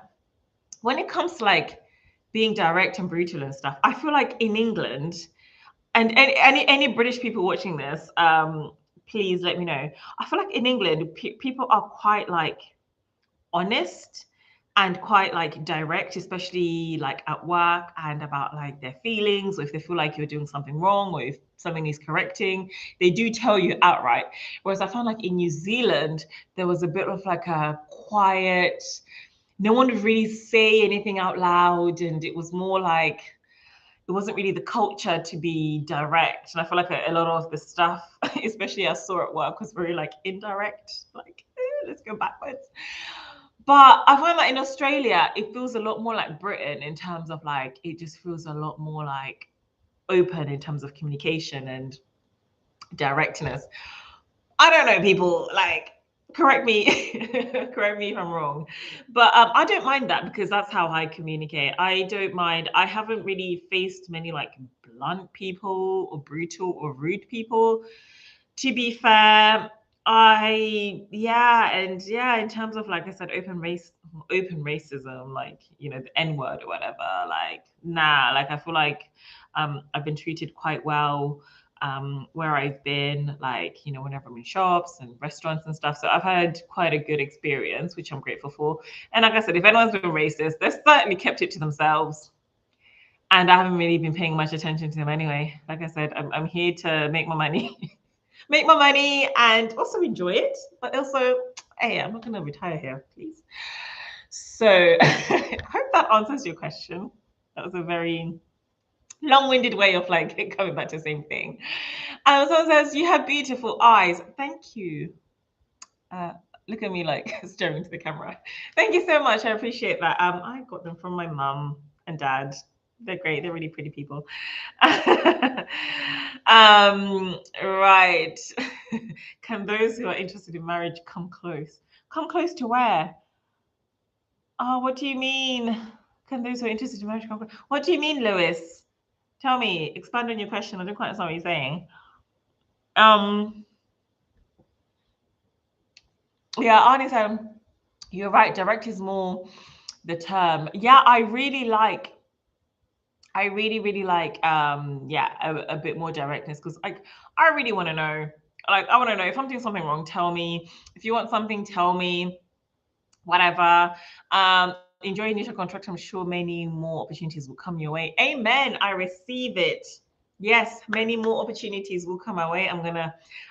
When it comes to like being direct and brutal and stuff, I feel like in England, and any British people watching this, please let me know. I feel like in England, people are quite like honest and quite like direct, especially like at work, and about like their feelings, or if they feel like you're doing something wrong, or if something needs correcting, they do tell you outright. Whereas I found like in New Zealand, there was a bit of like a quiet, no one would really say anything out loud, and it was more like, it wasn't really the culture to be direct. And I feel like a lot of the stuff, especially I saw at work, was very like indirect, like, let's go backwards. But I find that in Australia, it feels a lot more like Britain in terms of like, it just feels a lot more like open in terms of communication and directness. I don't know, people, like, correct me if I'm wrong, but I don't mind that, because that's how I communicate. I don't mind. I haven't really faced many like blunt people or brutal or rude people, to be fair. In terms of, like I said, open racism, like, the N-word or whatever, like, nah, like I feel like I've been treated quite well where I've been, like, whenever I'm in shops and restaurants and stuff. So I've had quite a good experience, which I'm grateful for. And like I said, if anyone's been racist, they've certainly kept it to themselves. And I haven't really been paying much attention to them anyway. Like I said, I'm here to make my money. Make my money and also enjoy it. But also, hey, I'm not going to retire here, please. So I hope that answers your question. That was a very long-winded way of like coming back to the same thing. Someone says, you have beautiful eyes. Thank you. Look at me like staring into the camera. Thank you so much. I appreciate that. I got them from my mum and dad. They're great. They're really pretty people. Right. Can those who are interested in marriage come close? Come close to where? Oh, what do you mean? Can those who are interested in marriage come close? What do you mean, Lewis? Tell me, expand on your question. I don't quite understand what you're saying. Yeah, honestly, you're right. Direct is more the term. Yeah, I really like a bit more directness, because like I really want to know. Like, I want to know if I'm doing something wrong, tell me. If you want something, tell me. Whatever. Enjoy initial contract. I'm sure many more opportunities will come your way. Amen. I receive it. Yes, many more opportunities will come my way.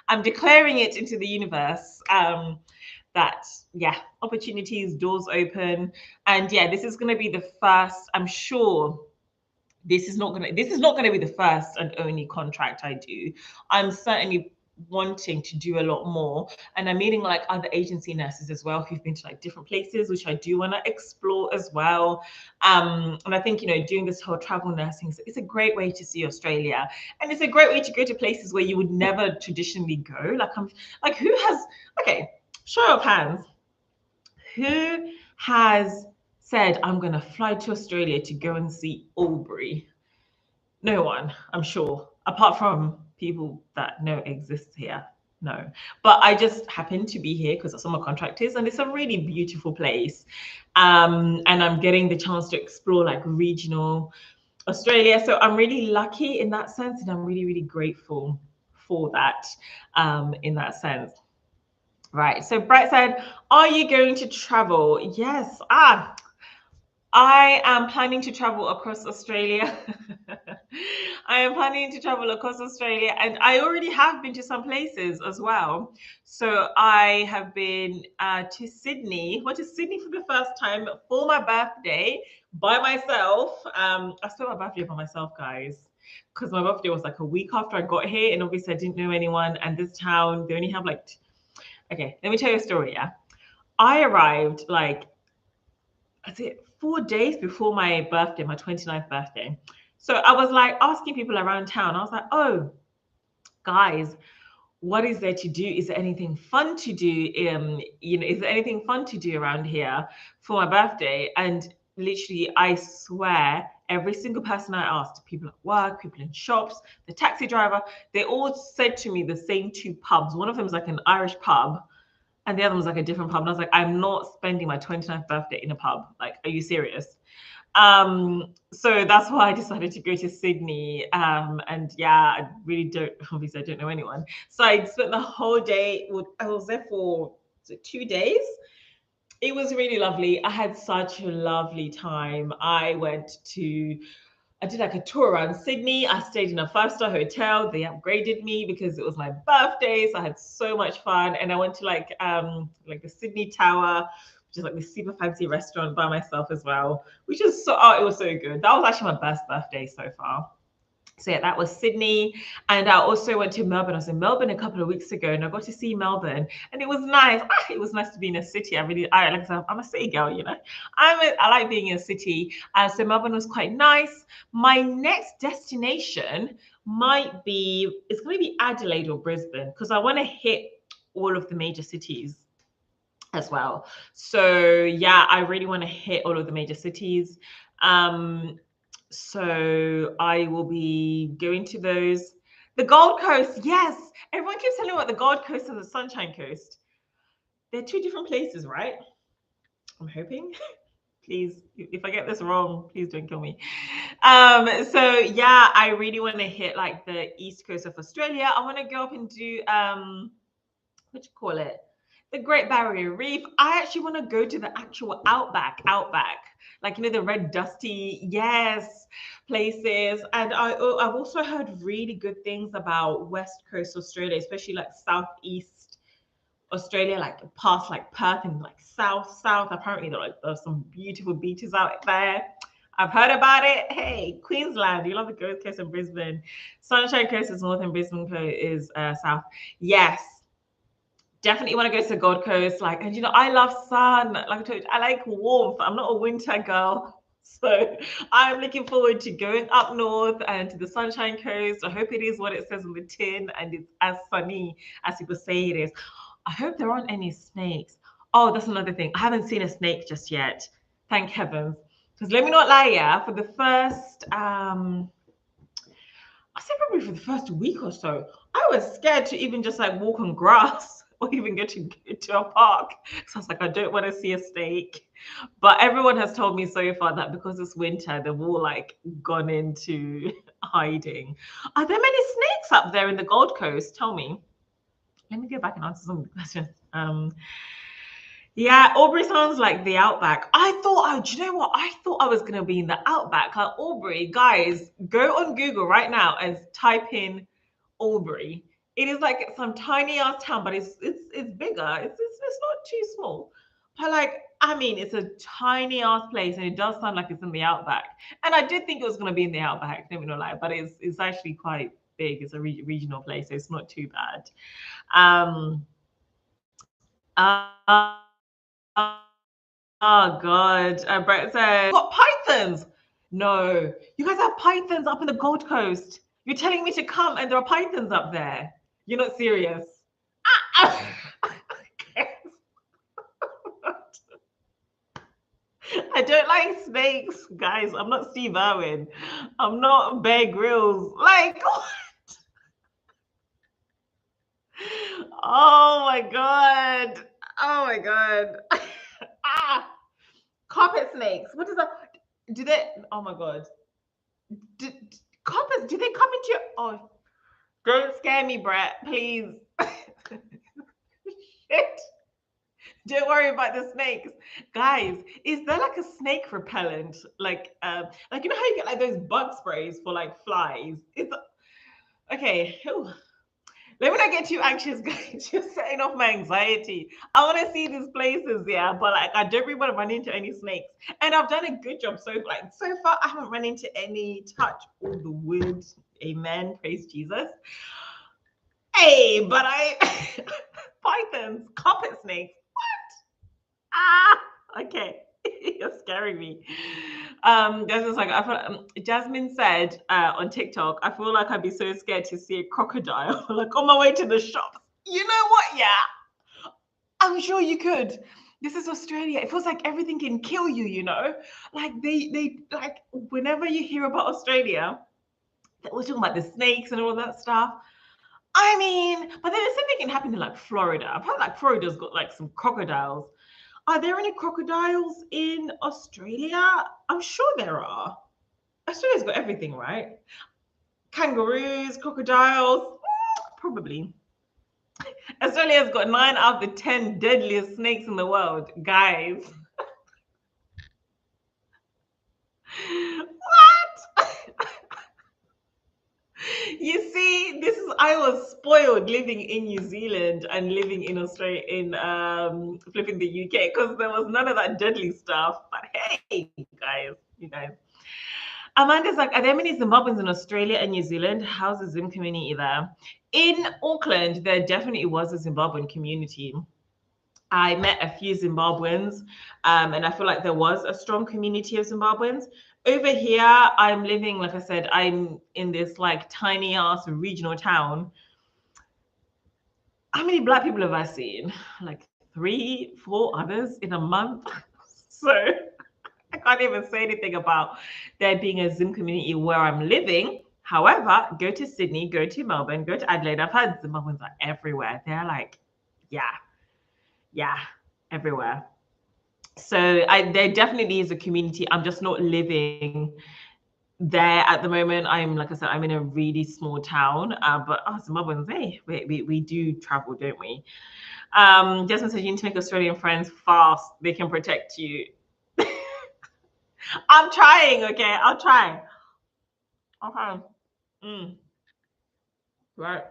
I'm declaring it into the universe. That, yeah, opportunities, doors open. And yeah, this is going to be the first, I'm sure, this is not gonna be the first and only contract I do. I'm certainly wanting to do a lot more, and I'm meeting like other agency nurses as well who've been to like different places, which I do want to explore as well. And I think, you know, doing this whole travel nursing is a great way to see Australia, and it's a great way to go to places where you would never traditionally go. Like who has, okay, show of hands, who has said, I'm going to fly to Australia to go and see Albury? No one, I'm sure, apart from people that know exists here. No, but I just happen to be here because of summer contractors, and it's a really beautiful place. And I'm getting the chance to explore like regional Australia. So I'm really lucky in that sense, and I'm really, really grateful for that in that sense. Right. So Brett said, are you going to travel? Yes. I am planning to travel across Australia. I am planning to travel across Australia, and I already have been to some places as well. So I have been to Sydney. Went to Sydney for the first time for my birthday by myself. I spent my birthday by myself, guys, because my birthday was like a week after I got here, and obviously I didn't know anyone. And this town, they only have like, okay, let me tell you a story. Yeah, I arrived like, I think 4 days before my birthday, my 29th birthday. So I was like asking people around town. I was like, oh, guys, what is there to do? Is there anything fun to do? You know, is there anything fun to do around here for my birthday? And literally, I swear, every single person I asked, people at work, people in shops, the taxi driver, they all said to me the same two pubs. One of them is like an Irish pub, and the other was like a different pub. And I was like, I'm not spending my 29th birthday in a pub. Like, are you serious? So that's why I decided to go to Sydney. And yeah, I really don't, obviously I don't know anyone. So I spent the whole day, I was there for 2 days. It was really lovely. I had such a lovely time. I did like a tour around Sydney. I stayed in a 5-star hotel. They upgraded me because it was my birthday. So I had so much fun. And I went to like the Sydney Tower, which is like this super fancy restaurant by myself as well, which is it was so good. That was actually my best birthday so far. So yeah, that was Sydney. And I also went to Melbourne. I was in Melbourne a couple of weeks ago, and I got to see Melbourne, and it was nice. It was nice to be in a city. I'm a city girl, you know. I like being in a city. So Melbourne was quite nice. My next destination it's going to be Adelaide or Brisbane, because I want to hit all of the major cities as well. So yeah, I really want to hit all of the major cities. So I will be going to those. The Gold Coast, yes. Everyone keeps telling me about the Gold Coast and the Sunshine Coast. They're two different places, right? I'm hoping. Please, if I get this wrong, please don't kill me. So yeah, I really want to hit like the east coast of Australia. I want to go up and do what do you call it? The Great Barrier Reef. I actually want to go to the actual outback, like, you know, the red dusty, yes, places. And I've also heard really good things about West Coast Australia, especially like Southeast Australia, like past like Perth and like South. Apparently there's some beautiful beaches out there. I've heard about it. Hey, Queensland, you love the Gold Coast and Brisbane. Sunshine Coast is north and Brisbane Coast is south. Yes, definitely want to go to the Gold Coast. Like, and you know, I love sun. Like I told you, I like warmth. I'm not a winter girl. So I'm looking forward to going up north and to the Sunshine Coast. I hope it is what it says on the tin and it's as sunny as people say it is. I hope there aren't any snakes. Oh, that's another thing. I haven't seen a snake just yet. Thank heavens. Because let me not lie, yeah, for the first I say probably for the first week or so, I was scared to even just like walk on grass or even go to a park. So I was like, I don't want to see a snake. But everyone has told me so far that because it's winter, they've all like gone into hiding. Are there many snakes up there in the Gold Coast? Tell me. Let me go back and answer some of the questions. Yeah, Albury sounds like the outback. Do you know what? I thought I was going to be in the outback. Like Albury, guys, go on Google right now and type in Albury. It is like some tiny ass town, but it's bigger. It's not too small. But like, I mean, it's a tiny ass place, and it does sound like it's in the outback. And I did think it was going to be in the outback, let me not lie, but it's actually quite big. It's a regional place, so it's not too bad. Oh God, Brett said, got pythons. No, you guys have pythons up in the Gold Coast. You're telling me to come, and there are pythons up there. You're not serious. I don't like snakes, guys. I'm not Steve Irwin. I'm not Bear Grylls. Like, what? Oh my God. Oh my God. Carpet snakes. What is that? Do they? Oh my God. Carpets, do they come into your? Oh, don't scare me, Brett, please. Shit. Don't worry about the snakes, guys. Is there like a snake repellent, like you know how you get like those bug sprays for like flies? Okay? Let me not get too anxious, guys. Just setting off my anxiety. I want to see these places, yeah, but like I don't really want to run into any snakes. And I've done a good job so far. I haven't run into any. Touch all the wood. Amen. Praise Jesus. Hey, but pythons, carpet snakes. Okay. You're scaring me. Jasmine's like, Jasmine said on TikTok, I feel like I'd be so scared to see a crocodile, like on my way to the shops. You know what? Yeah, I'm sure you could. This is Australia. It feels like everything can kill you, you know? Like they like whenever you hear about Australia, we're talking about the snakes and all that stuff. I mean, but then the same thing can happen in like Florida. I've heard like Florida's got like some crocodiles. Are there any crocodiles in Australia? I'm sure there are. Australia's got everything, right? Kangaroos, crocodiles, probably. Australia's got 9 out of the 10 deadliest snakes in the world, guys. What? You see, I was spoiled living in New Zealand and living in Australia, flipping the UK, because there was none of that deadly stuff. But hey, you guys. Amanda's like, are there many Zimbabweans in Australia and New Zealand? How's the Zim community there? In Auckland, there definitely was a Zimbabwean community. I met a few Zimbabweans, and I feel like there was a strong community of Zimbabweans. Over here, I'm living, like I said, I'm in this like tiny ass regional town. How many Black people have I seen? Like 3, 4 others in a month. So I can't even say anything about there being a Zim community where I'm living. However, go to Sydney, go to Melbourne, go to Adelaide. I've heard Zimbabweans are everywhere. They're like, yeah, everywhere. So there definitely is a community. I'm just not living there at the moment. Like I said, I'm in a really small town. But Zimbabweans, hey, we do travel, don't we? Jasmine says you need to make Australian friends fast. They can protect you. I'm trying, okay? I'll try. Okay. Right.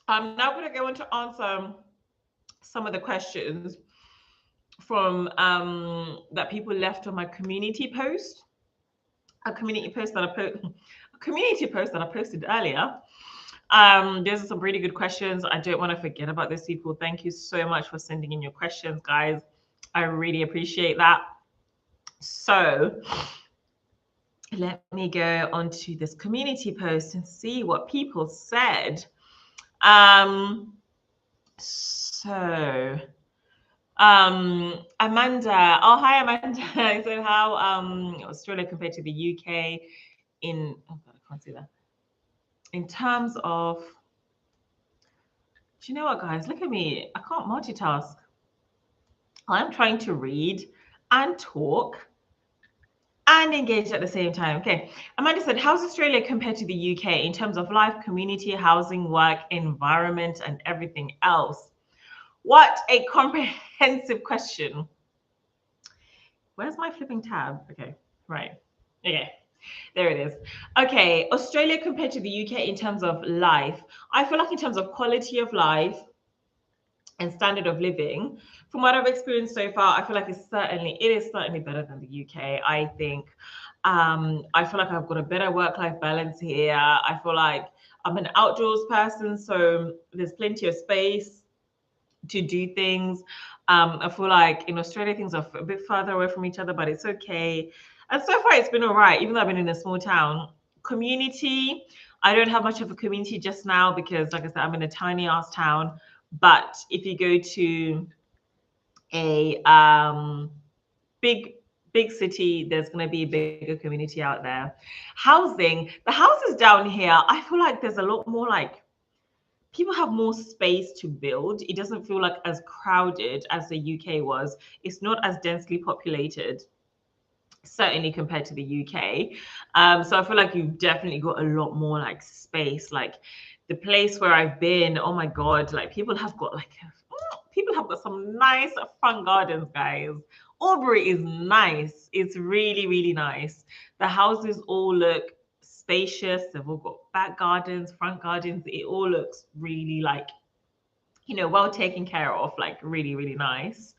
I'm now going to go on to answer some of the questions from that people left on my community post. A community post that I posted earlier. Those are some really good questions. I don't want to forget about those people. Thank you so much for sending in your questions, guys. I really appreciate that. So let me go onto this community post and see what people said. Amanda. Oh, hi, Amanda. I said how Australia compared to the UK in, oh God, I can't see that. In terms of, do you know what, guys? Look at me. I can't multitask. I'm trying to read and talk and engage at the same time. Okay. Amanda said, how's Australia compared to the UK in terms of life, community, housing, work, environment, and everything else? What a comprehensive question. Where's my flipping tab? Okay, right. Okay, there it is. Okay, Australia compared to the UK in terms of life. I feel like in terms of quality of life, and standard of living, from what I've experienced so far, I feel like it is certainly better than the UK. I think I feel like I've got a better work-life balance here. I feel like I'm an outdoors person, so there's plenty of space to do things. I feel like in Australia things are a bit further away from each other, but it's okay. And so far it's been all right, even though I've been in a small town. Community, I don't have much of a community just now because, like I said, I'm in a tiny ass town. But if you go to a big city, there's going to be a bigger community out there. Housing, the houses down here, I feel like there's a lot more, like, people have more space to build. It doesn't feel like as crowded as the UK was. It's not as densely populated, certainly compared to the UK. So I feel like you've definitely got a lot more like space. Like the place where I've been, oh my God, like people have got some nice front gardens, guys. Albury is nice. It's really, really nice. The houses all look spacious. They've all got back gardens, front gardens. It all looks really like, well taken care of, like really, really nice.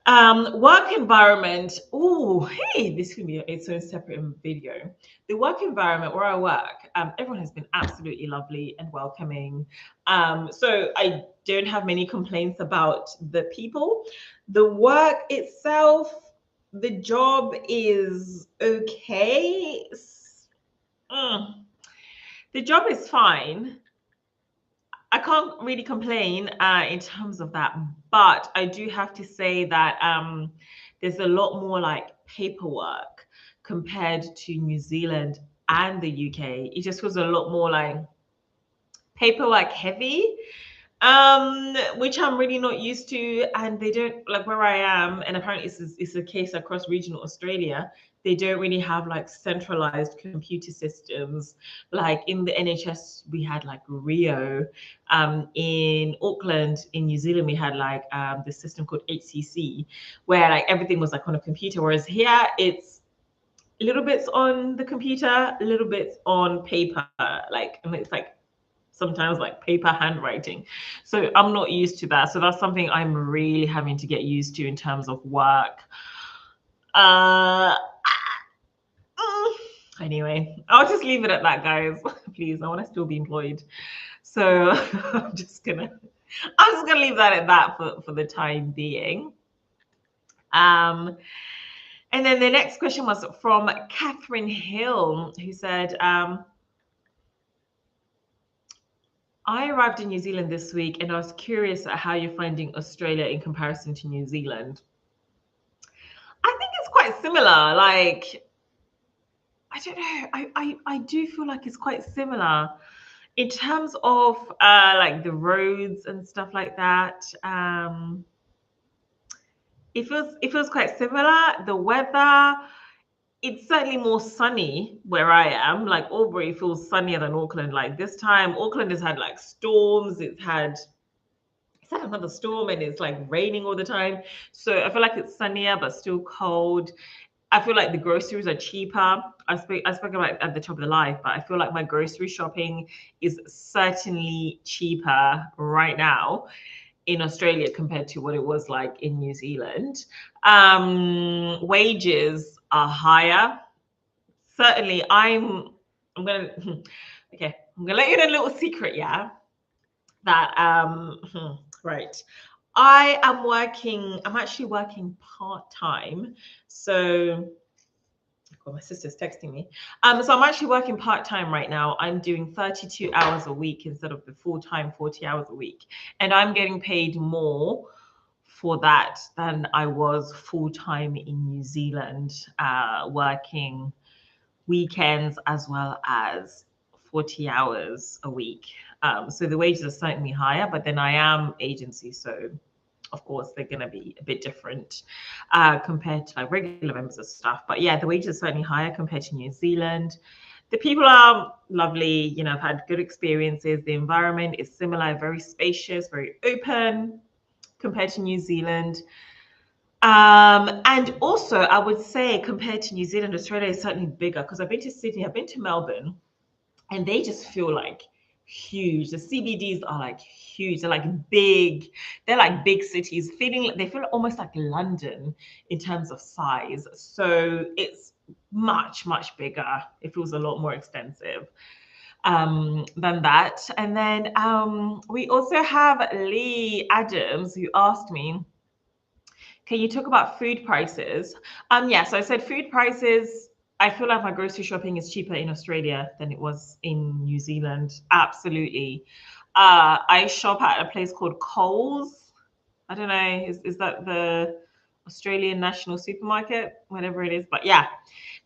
Work environment. Oh, hey, this can be its own separate video. The work environment where I work, everyone has been absolutely lovely and welcoming. So I don't have many complaints about the people. The work itself, the job is okay. The job is fine. I can't really complain in terms of that, but I do have to say that there's a lot more like paperwork compared to New Zealand and the UK. It just was a lot more like paperwork heavy, which I'm really not used to. And they don't, like where I am, and apparently it's a case across regional Australia, they don't really have like centralized computer systems. Like in the NHS, we had like Rio. In Auckland, in New Zealand, we had like this system called HCC, where like everything was like on a computer. Whereas here, it's little bits on the computer, little bits on paper. Like, and it's like sometimes like paper handwriting. So I'm not used to that. So that's something I'm really having to get used to in terms of work. Anyway, I'll just leave it at that, guys. Please, I want to still be employed. So I'm just gonna leave that at that for the time being. And then the next question was from Catherine Hill, who said, I arrived in New Zealand this week and I was curious at how you're finding Australia in comparison to New Zealand. I think it's quite similar. Like, I don't know. I do feel like it's quite similar in terms of like the roads and stuff like that. It feels quite similar. The weather, it's certainly more sunny where I am. Like Albury feels sunnier than Auckland. Like this time, Auckland has had like storms. It's had another storm and it's like raining all the time. So I feel like it's sunnier but still cold. I feel like the groceries are cheaper. I spoke about at the top of the life, but I feel like my grocery shopping is certainly cheaper right now in Australia compared to what it was like in New Zealand. Wages are higher. Certainly, I'm gonna let you know a little secret, yeah. That right. I'm actually working part-time. So my sister's texting me. So I'm actually working part-time right now. I'm doing 32 hours a week instead of the full-time 40 hours a week. And I'm getting paid more for that than I was full-time in New Zealand, working weekends as well as 40 hours a week. So the wages are certainly higher, but then I am agency, so of course they're going to be a bit different compared to like regular members of staff. But yeah, the wages are certainly higher compared to New Zealand. The people are lovely, I've had good experiences. The environment is similar, very spacious, very open compared to New Zealand. And also I would say compared to New Zealand, Australia is certainly bigger because I've been to Sydney, I've been to Melbourne, and they just feel like huge. The CBDs are like huge. They're like big. They're like big cities. They feel almost like London in terms of size. So it's much, much bigger. It feels a lot more extensive than that. And then we also have Lee Adams, who asked me, can you talk about food prices? Yeah, so I said food prices. I feel like my grocery shopping is cheaper in Australia than it was in New Zealand. Absolutely. I shop at a place called Coles. I don't know, is that the Australian National Supermarket? Whatever it is. But yeah,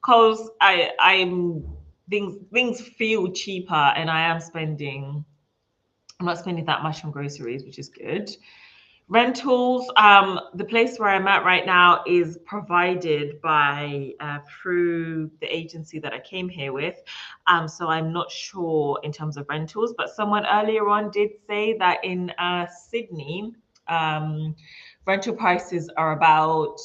Coles, I'm things feel cheaper, and I'm not spending that much on groceries, which is good. Rentals, the place where I'm at right now is provided by through the agency that I came here with. So I'm not sure in terms of rentals, but someone earlier on did say that in Sydney, rental prices are about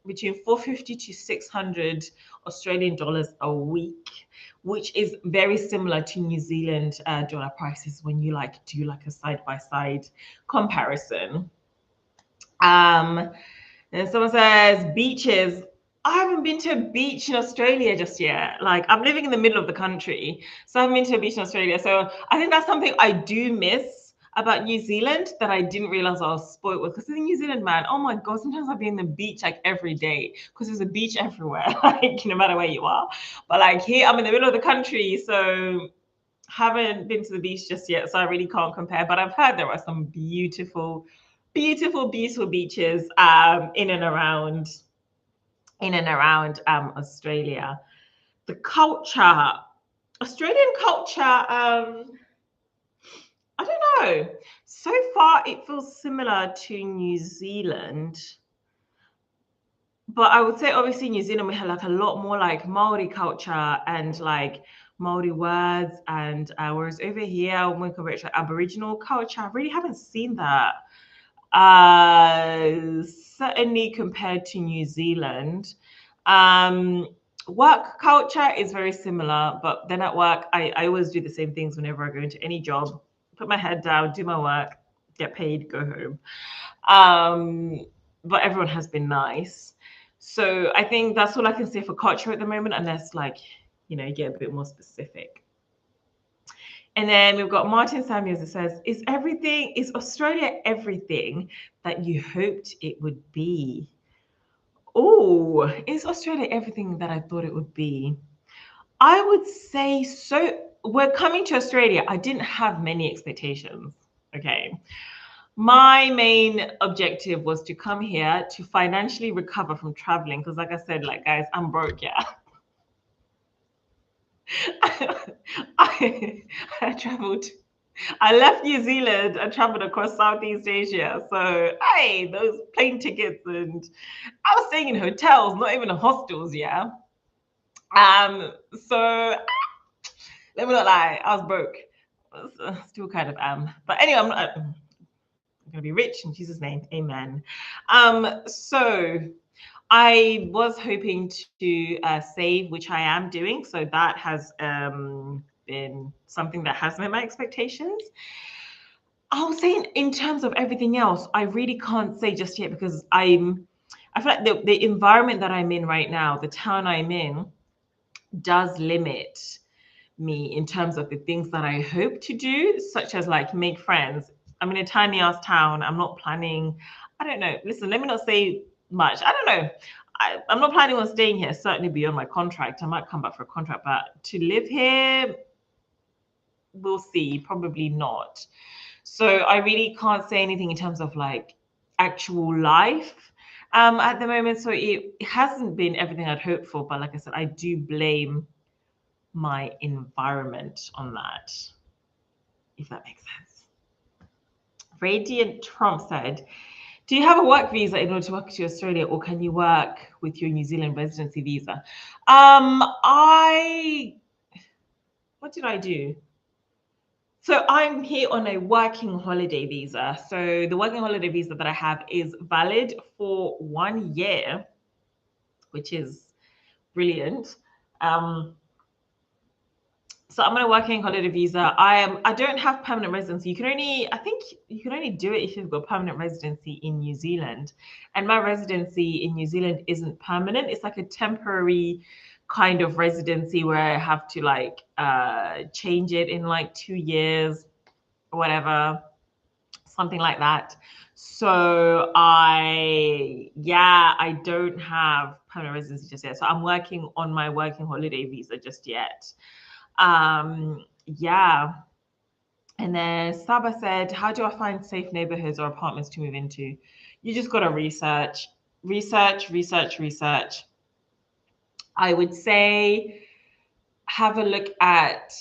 between 450 to 600 Australian dollars a week, which is very similar to New Zealand dollar prices when you do a side-by-side comparison. And someone says beaches. I haven't been to a beach in Australia just yet. Like, I'm living in the middle of the country, so I haven't been to a beach in Australia. So I think that's something I do miss about New Zealand that I didn't realize I was spoiled with. Because in New Zealand, man, oh my God, sometimes I'll be in the beach like every day because there's a beach everywhere, like no matter where you are. But like here, I'm in the middle of the country, so haven't been to the beach just yet, so I really can't compare. But I've heard there are some beautiful beaches in and around Australia. The culture, Australian culture, I don't know. So far, it feels similar to New Zealand. But I would say, obviously, New Zealand, we have like a lot more like Maori culture and like Maori words. And whereas over here, when we compare to Aboriginal culture, I really haven't seen that. Certainly compared to New Zealand. Work culture is very similar, but then at work, I always do the same things whenever I go into any job. Put my head down, do my work, get paid, go home. But everyone has been nice. So I think that's all I can say for culture at the moment, unless you get a bit more specific. And then we've got Martin Samuels that says, is Australia everything that you hoped it would be? Oh, is Australia everything that I thought it would be? I would say so. We're coming to Australia. I didn't have many expectations. Okay. My main objective was to come here to financially recover from traveling. Because like I said, guys, I'm broke, yeah. I traveled. I left New Zealand and traveled across Southeast Asia. So, hey, those plane tickets, and I was staying in hotels, not even in hostels, yeah. So let me not lie, I was broke. Still kind of am. But anyway, I'm gonna be rich in Jesus' name. Amen. So I was hoping to save, which I am doing. So that has been something that has met my expectations. I was saying in terms of everything else, I really can't say just yet because I feel like the environment that I'm in right now, the town I'm in, does limit me in terms of the things that I hope to do, such as like make friends. I'm in a tiny ass town. I'm not planning. I don't know. Listen, let me not say much. I don't know. I'm not planning on staying here, certainly beyond my contract. I might come back for a contract, but to live here, we'll see. Probably not. So I really can't say anything in terms of like actual life at the moment. So it hasn't been everything I'd hoped for. But like I said, I do blame my environment on that, if that makes sense. Radiant Trump said, do you have a work visa in order to work to Australia, or can you work with your New Zealand residency visa? What did I do? So I'm here on a working holiday visa. So the working holiday visa that I have is valid for 1 year, which is brilliant. So I'm on a working holiday visa. I don't have permanent residency. I think you can only do it if you've got permanent residency in New Zealand. And my residency in New Zealand isn't permanent. It's like a temporary kind of residency where I have to like change it in like 2 years or whatever, something like that. So I don't have permanent residency just yet. So I'm working on my working holiday visa just yet. Yeah. And then Saba said, how do I find safe neighborhoods or apartments to move into? You just got to research. I would say have a look at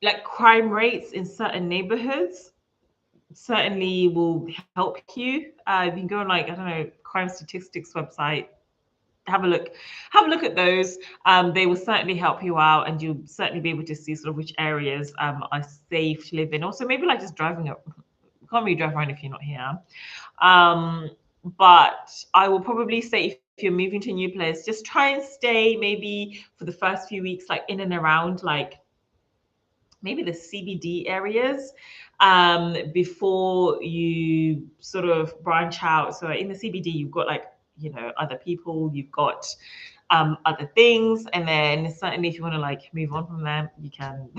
like crime rates in certain neighborhoods. Certainly will help you. You can go on like, I don't know, crime statistics website. Have a look at those. They will certainly help you out, and you'll certainly be able to see sort of which areas are safe to live in. Also, maybe like just driving up. You can't really drive around if you're not here. But I will probably say if you're moving to a new place, just try and stay maybe for the first few weeks, like in and around like maybe the CBD areas before you sort of branch out. So in the CBD, you've got like, you know, other people, you've got other things, and then certainly if you want to like move on from them, you can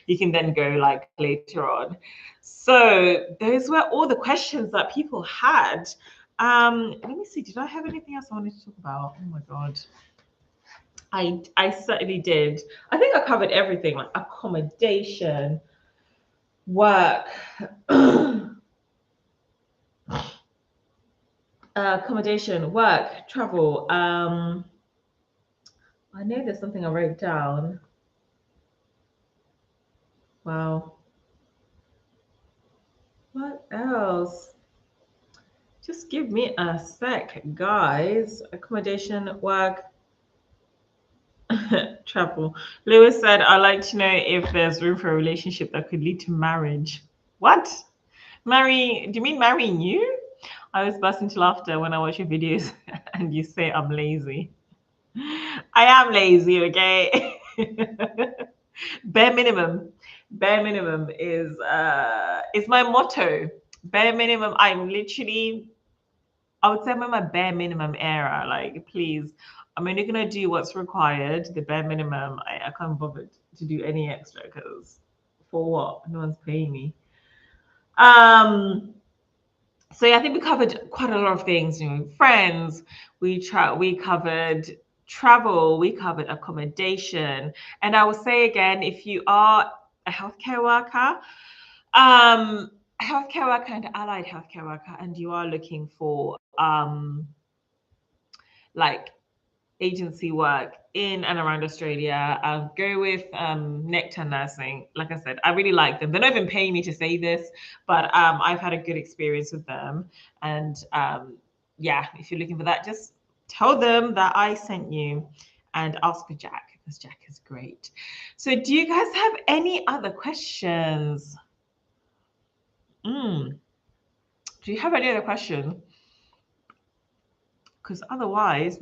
you can then go like later on. So those were all the questions that people had. Let me see, did I have anything else I wanted to talk about? Oh my god, I certainly did. I think I covered everything, like accommodation, work, accommodation, work, travel. I know there's something I wrote down. Wow. What else? Just give me a sec, guys. Accommodation, work, travel. Lewis said, I'd like to know if there's room for a relationship that could lead to marriage. What? Do you mean marrying you? I was bursting into laughter when I watch your videos and you say I'm lazy. I am lazy, okay? Bare minimum. Bare minimum is my motto. Bare minimum. I would say I'm in my bare minimum era. Like, please, I'm only gonna do what's required, the bare minimum. I can't bother to do any extra because for what? No one's paying me. So yeah, I think we covered quite a lot of things, you know, friends, we covered travel, we covered accommodation. And I will say again, if you are a healthcare worker, and allied healthcare worker, and you are looking for like agency work in and around Australia, I'll go with Nectar Nursing. Like I said, I really like them. They're not even paying me to say this, but I've had a good experience with them. And yeah, if you're looking for that, just tell them that I sent you and ask for Jack because Jack is great. So do you guys have any other questions? Do you have any other questions? Because otherwise,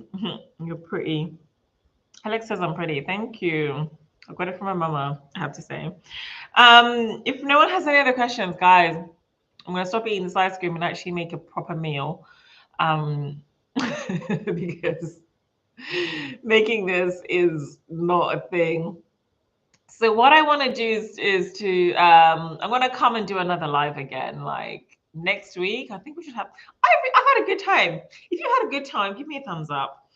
you're pretty. Alex says I'm pretty. Thank you. I got it from my mama, I have to say. If no one has any other questions, guys, I'm gonna stop eating this ice cream and actually make a proper meal. Because making this is not a thing. So what I want to do is to I'm gonna come and do another live again, like next week. I think we should have. I've had a good time. If you had a good time, give me a thumbs up.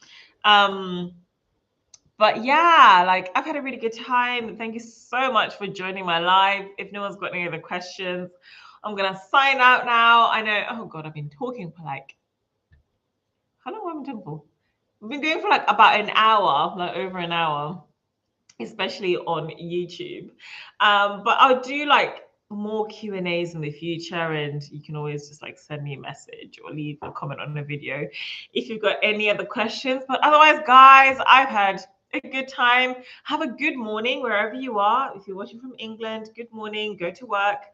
But yeah, like I've had a really good time. Thank you so much for joining my live. If no one's got any other questions, I'm gonna sign out now. I know, oh god, I've been talking for like, how long have I been talking for? We've been doing for like about an hour, like over an hour, especially on YouTube. But I'll do like more Q&As in the future, and you can always just like send me a message or leave a comment on the video if you've got any other questions. But otherwise, guys, I've had a good time. Have a good morning wherever you are. If you're watching from England, good morning, go to work.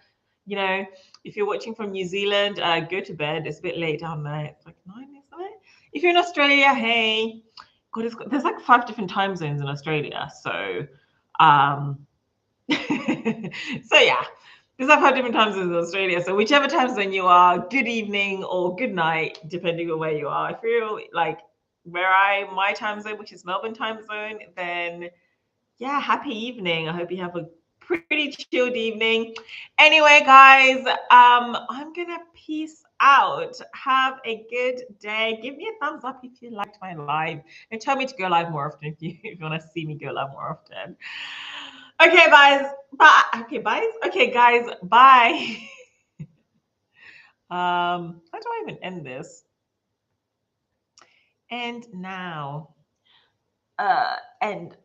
You know, if you're watching from New Zealand, go to bed. It's a bit late down there. It's like 9, isn't it? If you're in Australia, hey, God, there's like 5 different time zones in Australia. So So yeah, because I've had different time zones in Australia. So whichever time zone you are, good evening or good night, depending on where you are. If you're like my time zone, which is Melbourne time zone, then yeah, happy evening. I hope you have a pretty chilled evening. Anyway, guys, I'm gonna peace out. Have a good day. Give me a thumbs up if you liked my live, and tell me to go live more often if you want to see me go live more often. Okay, guys. Bye. Okay, bye. Okay, guys. Bye. How do I even end this? And now, end.